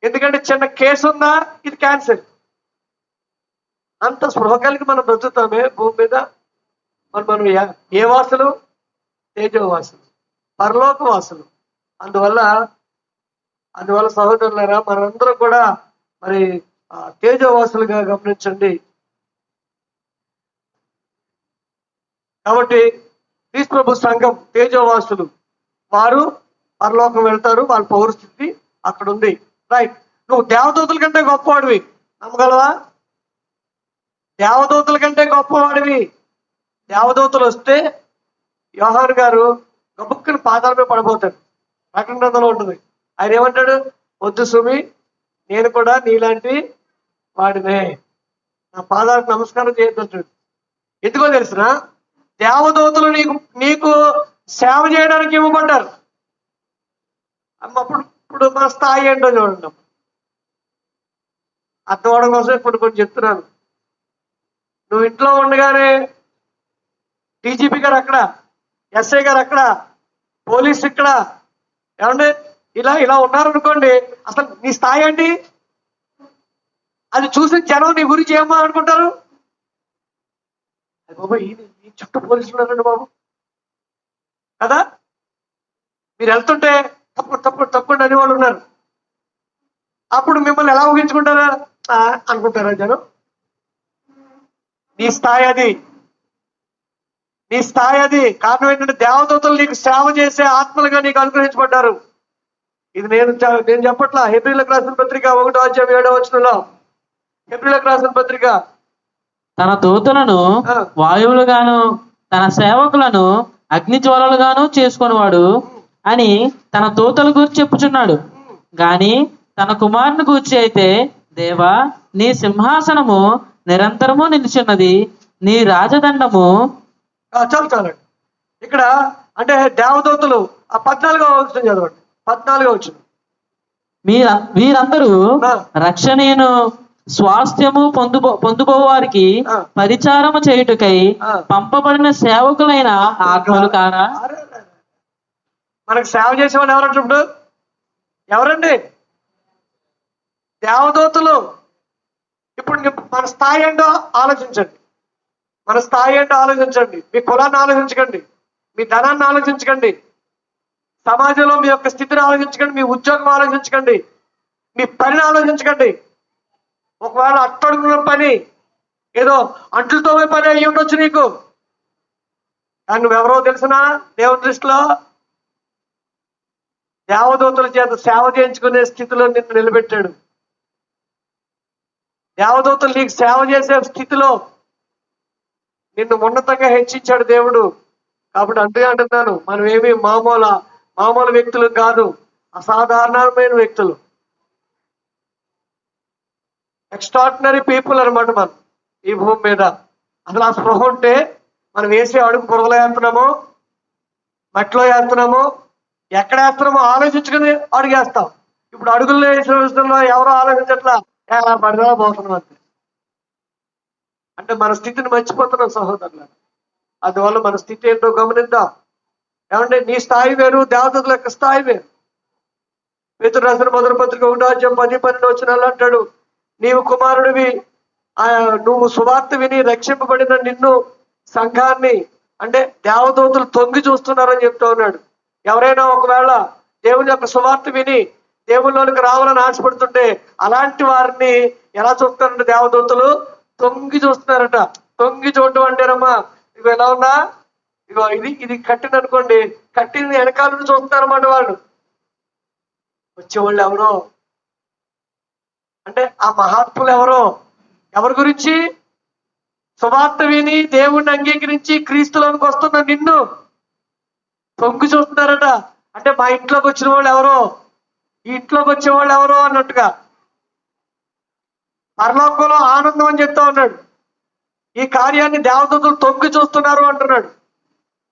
ఎందుకంటే చిన్న కేసు ఉందా, ఇది క్యాన్సర్. అంత స్పృహ కలిగి మనం బ్రతుకుతామే భూమి మీద. మనం ఏ వాసులు? తేజోవాసులు, పరలోక వాసులు. అందువల్ల సహోదరులారా, మనందరం కూడా మరి తేజోవాసులుగా గమనించండి. కాబట్టి క్రీస్తు ప్రభు సంఘం తేజోవాసులు, వారు పరలోకం వెళ్తారు. వాళ్ళ పౌరస్థితి అక్కడ ఉంది. రైట్. నువ్వు దేవదూతల కంటే గొప్పవాడివి, నమ్మగలవా? దేవదూతల కంటే గొప్పవాడివి. దేవదూతలు వస్తే యోహాను గారు గబుక్కుని పాదాల మీద పడిపోతాడు. ప్రకటన గ్రంథంలో ఉంటుంది. ఆయన ఏమంటాడు? వద్దు సుమి, నేను కూడా నీలాంటి వాడినే, నా పాదాలకు నమస్కారం చేయొద్దంటాడు. ఎందుకో తెలిసిన? దేవదూతలు నీకు సేవ చేయడానికి ఇవ్వబడ్డారు. ఇప్పుడు మన స్థాయి ఏంటో చూడండి. అర్థం అవడం కోసం ఇప్పుడు కొంచెం చెప్తున్నాను. నువ్వు ఇంట్లో ఉండగానే డీజీపీ గారు అక్కడ, ఎస్ఐ గారు అక్కడ, పోలీసు ఇక్కడ, ఏమంటే ఇలా ఉన్నారనుకోండి, అసలు నీ స్థాయి ఏంటి? అది చూసిన జనం నీ గురించి ఏమో అనుకుంటారు. బాబు ఈ చుట్టూ పోలీసులు ఉన్నారండి బాబు కదా. మీరు వెళ్తుంటే తప్పకుండా అనేవాళ్ళు ఉన్నారు. అప్పుడు మిమ్మల్ని ఎలా ఊహించుకుంటారా అనుకుంటారా జనం? నీ స్థాయి అది, నీ స్థాయి అది. కారణం ఏంటంటే దేవదూతలు నీకు సేవ చేసే ఆత్మలుగా నీకు అనుగ్రహించబడ్డారు. ఇది నేను చెప్పట్లా. హెబ్రీలకు రాసిన పత్రిక 1:7 హెబ్రీలకు రాసిన పత్రిక, తన దూతలను వాయువులుగాను తన సేవకులను అగ్ని జ్వాలలుగాను చేసుకునేవాడు అని తన దూతల గురించి చెప్పుచున్నాడు. గాని తన కుమారుని గూర్చి అయితే, దేవా, నీ సింహాసనము నిరంతరము నిలిచున్నది, నీ రాజదండము. చాలండి. ఇక్కడ అంటే దేవదూతలు 14వ వచనం చదవండి. 14వ వచనం. వీరందరూ రక్షణీయును స్వాస్థ్యము పొందుబో వారికి ఆ. పరిచారము చేయుటకై ఆ. పంపబడిన సేవకులైన ఆత్మలు కారా? అరే, మనకు సేవ చేసేవాళ్ళు ఎవరంటే ఇప్పుడు ఎవరండి? దేవదూతలు. ఇప్పుడు మన స్థాయి ఏంటో ఆలోచించండి. మన స్థాయి ఏంటో ఆలోచించండి. మీ కులాన్ని ఆలోచించకండి, మీ ధనాన్ని ఆలోచించకండి, సమాజంలో మీ యొక్క స్థితిని ఆలోచించకండి, మీ ఉద్యోగం ఆలోచించకండి, మీ పనిని ఆలోచించకండి. ఒకవేళ అట్టడుగున్న పని ఏదో అంట్లతో పని అయ్యి ఉండొచ్చు నీకు, కానీ నువ్వెవరో తెలిసినా దేవుని దృష్టిలో దేవదూతల చేత సేవ చేయించుకునే స్థితిలో నిన్ను నిలబెట్టాడు. దేవదూతలు నీకు సేవ చేసే స్థితిలో నిన్ను ఉన్నతంగా హెచ్చించాడు దేవుడు. కాబట్టి అందుకే అంటున్నాను, మనం ఏమి మామూలు వ్యక్తులు కాదు, అసాధారణమైన వ్యక్తులు, ఎక్స్ట్రాడినరీ పీపుల్ అనమాట మనం ఈ భూమి మీద. అసలు ఆ స్పృహ ఉంటే మనం వేసే అడుగు పురుగులో వేస్తున్నామో, మట్టిలో వేస్తున్నామో, ఎక్కడ వేస్తున్నామో ఆలోచించుకుని అడుగేస్తాం. ఇప్పుడు అడుగుల్లో వేసిన విషయంలో ఎవరో ఆలోచించట్లా, ఎలా పడినా పోతున్నాం అంతే. అంటే మన స్థితిని మర్చిపోతున్నాం సహోదరులు. అందువల్ల మన స్థితి ఏంటో గమనిద్దాం. ఏమంటే నీ స్థాయి వేరు, దేవతల యొక్క స్థాయి వేరు. పేతురు రాసిన మొదటి పత్రిక 1:10-12 వచనాలు అంటాడు, నీవు కుమారుడివి, నువ్వు సువార్త విని రక్షింపబడిన నిన్ను, సంఘాన్ని అంటే దేవదూతలు తొంగి చూస్తున్నారని చెప్తా ఉన్నాడు. ఎవరైనా ఒకవేళ దేవుని యొక్క సువార్త విని దేవుళ్ళలోనికి రావాలని ఆశపడుతుంటే అలాంటి వారిని ఎలా చూస్తారంటే దేవదూతలు తొంగి చూస్తున్నారట. తొంగి చూడటం అంటేనమ్మా, ఇగో ఎలా ఉన్నా, ఇగో ఇది కట్టింది అనుకోండి, కట్టింది వెనకాల నుంచి చూస్తున్నారన్నమాట. వాళ్ళు వచ్చేవాళ్ళు ఎవరో అంటే ఆ మహాత్ములు ఎవరో, ఎవరి గురించి? సువార్త విని దేవుణ్ణి అంగీకరించి క్రీస్తులోనికి వస్తున్న నిన్ను తొంగి చూస్తున్నారట. అంటే మా ఇంట్లోకి వచ్చిన వాళ్ళు ఎవరో, ఈ ఇంట్లోకి వచ్చేవాళ్ళు ఎవరో అన్నట్టుగా. పరలోకంలో ఆనందం అని చెప్తా ఉన్నాడు. ఈ కార్యాన్ని దేవదూతలు తొంగి చూస్తున్నారు అంటున్నాడు.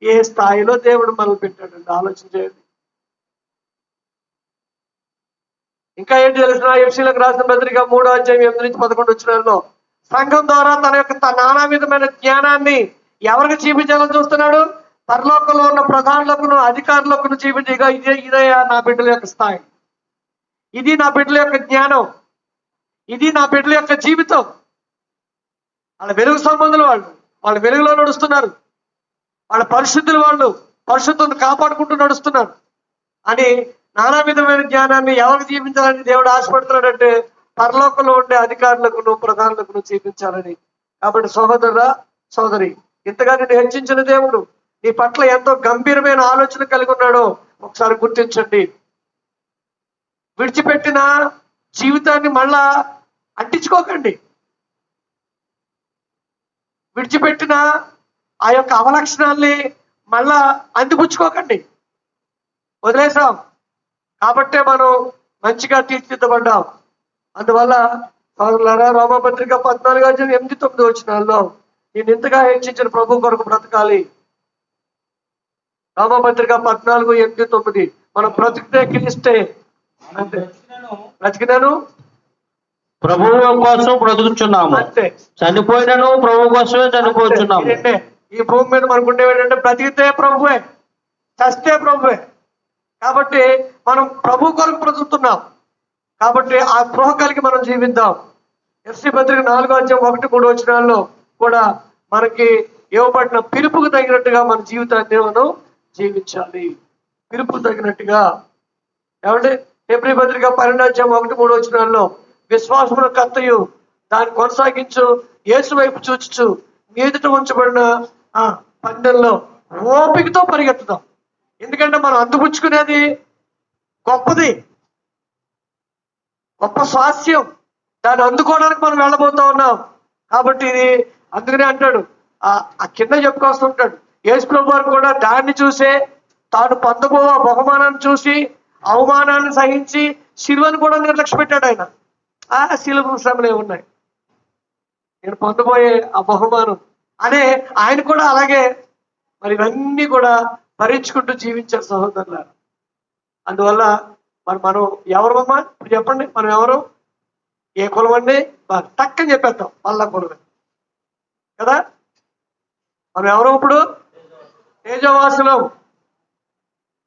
ఏ స్థాయిలో దేవుడు మనల్ని పెట్టాడండి, ఆలోచించేది. ఇంకా ఏంటి తెలిసిన, ఎఫ్సీలకు రాసిన పత్రిక 3:8-11 వచనాల్లో సంఘం ద్వారా తన యొక్క నానా విధమైన జ్ఞానాన్ని ఎవరికి చూపించాలని చూస్తున్నాడు? పరలోకంలో ఉన్న ప్రధానులకును అధికారులకును చూపించగా, ఇదే నా బిడ్డల యొక్క స్థాయి, ఇది నా బిడ్డల యొక్క జ్ఞానం, ఇది నా బిడ్డల యొక్క జీవితం. వాళ్ళ వెలుగు సంబంధులు, వాళ్ళ వెలుగులో నడుస్తున్నారు, వాళ్ళ పరిశుద్ధులు, వాళ్ళు పరిశుద్ధులను కాపాడుకుంటూ నడుస్తున్నారు అని నానా విధమైన జ్ఞానాన్ని ఎవరికి చూపించాలని దేవుడు ఆశపడుతున్నాడంటే పరలోకంలో ఉండే అధికారులకును ప్రధానులకును చూపించాలని. కాబట్టి సోదరి, ఇంతగా నిన్ను హెచ్చించిన దేవుడు నీ పట్ల ఎంతో గంభీరమైన ఆలోచన కలిగి ఉన్నాడో ఒకసారి గుర్తించండి. విడిచిపెట్టిన జీవితాన్ని మళ్ళా అంటించుకోకండి. విడిచిపెట్టిన ఆ యొక్క అవలక్షణాల్ని మళ్ళా అందిపుచ్చుకోకండి. వదిలేసాం కాబట్టే మనం మంచిగా తీర్చిదిద్దబడ్డాం. అందువల్ల సోదరులారా, రోమపత్రిక 14:8-9 వచనాల్లో నేను ఇంతగా హెచ్చించిన ప్రభు కొరకు బ్రతకాలి. రోమపత్రిక 14:8-9 మనం బ్రతికితే క్రీస్తే, అంతే. బ్రతికినను ప్రభువు కోసం బ్రతుకుచున్నాము, అంతే. చనిపోయినను ప్రభు కోసమే చనిపోతున్నాము. ఏంటంటే ఈ భూమి మీద మనకు ఉండేవి ఏంటంటే బ్రతికితే ప్రభువే, చస్తే ప్రభువే. కాబట్టి మనం ప్రభు కొరకు బ్రతుకుతున్నాం. కాబట్టి ఆ స్పృహ కలిగి మనం జీవిద్దాం. ఎఫ్సీ పత్రిక 4:1-3 వచనాల్లో కూడా మనకి ఇవ్వబడిన పిలుపుకు తగినట్టుగా మన జీవితాన్ని మనం జీవించాలి. పిలుపుకు తగినట్టుగా. ఏమంటే హెబ్రీ పత్రిక 12:1-3 వచనాల్లో విశ్వాసమున కర్తయు దాన్ని కొనసాగించు యేసు వైపు చూచుచు మీదట ఉంచబడిన పందెంలో ఓపికతో పరిగెత్తుదాం. ఎందుకంటే మనం అందిపుచ్చుకునేది గొప్పది, గొప్ప స్వాస్యం. దాన్ని అందుకోవడానికి మనం వెళ్ళబోతా ఉన్నాం. కాబట్టి ఇది అందుకనే అంటాడు, ఆ కింద చెప్పుకొస్తుంటాడు, యేసు ప్రభు వారు కూడా దాన్ని చూసే తాను పొందబో బహుమానాన్ని చూసి అవమానాన్ని సహించి శిలువను కూడా నిర్లక్ష్య పెట్టాడు. ఆయన శిలువ శ్రమలే ఉన్నాయి, నేను పొందబోయే ఆ బహుమానం అనే ఆయన కూడా అలాగే మరి ఇవన్నీ కూడా భరించుకుంటూ జీవించారు సహోదరులారు. అందువల్ల మనం ఎవరమ్మా ఇప్పుడు చెప్పండి, మనం ఎవరు? ఏ కులం అండి? టక్కని చెప్పేద్దాం పల్లా కులమే కదా. మనం ఎవరో ఇప్పుడు తేజవాసులం.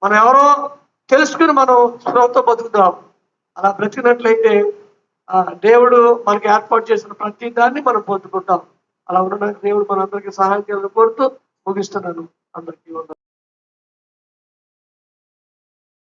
మనం ఎవరో తెలుసుకుని మనం స్పృహతో బతుకుతాం. అలా బ్రతికినట్లయితే దేవుడు మనకి ఏర్పాటు చేసిన ప్రతి దాన్ని మనం పొందుకుంటాం. అలా ఉండడానికి దేవుడు మనందరికీ సహాయం చేయాలని కోరుతూ ముగిస్తున్నాను. అందరికీ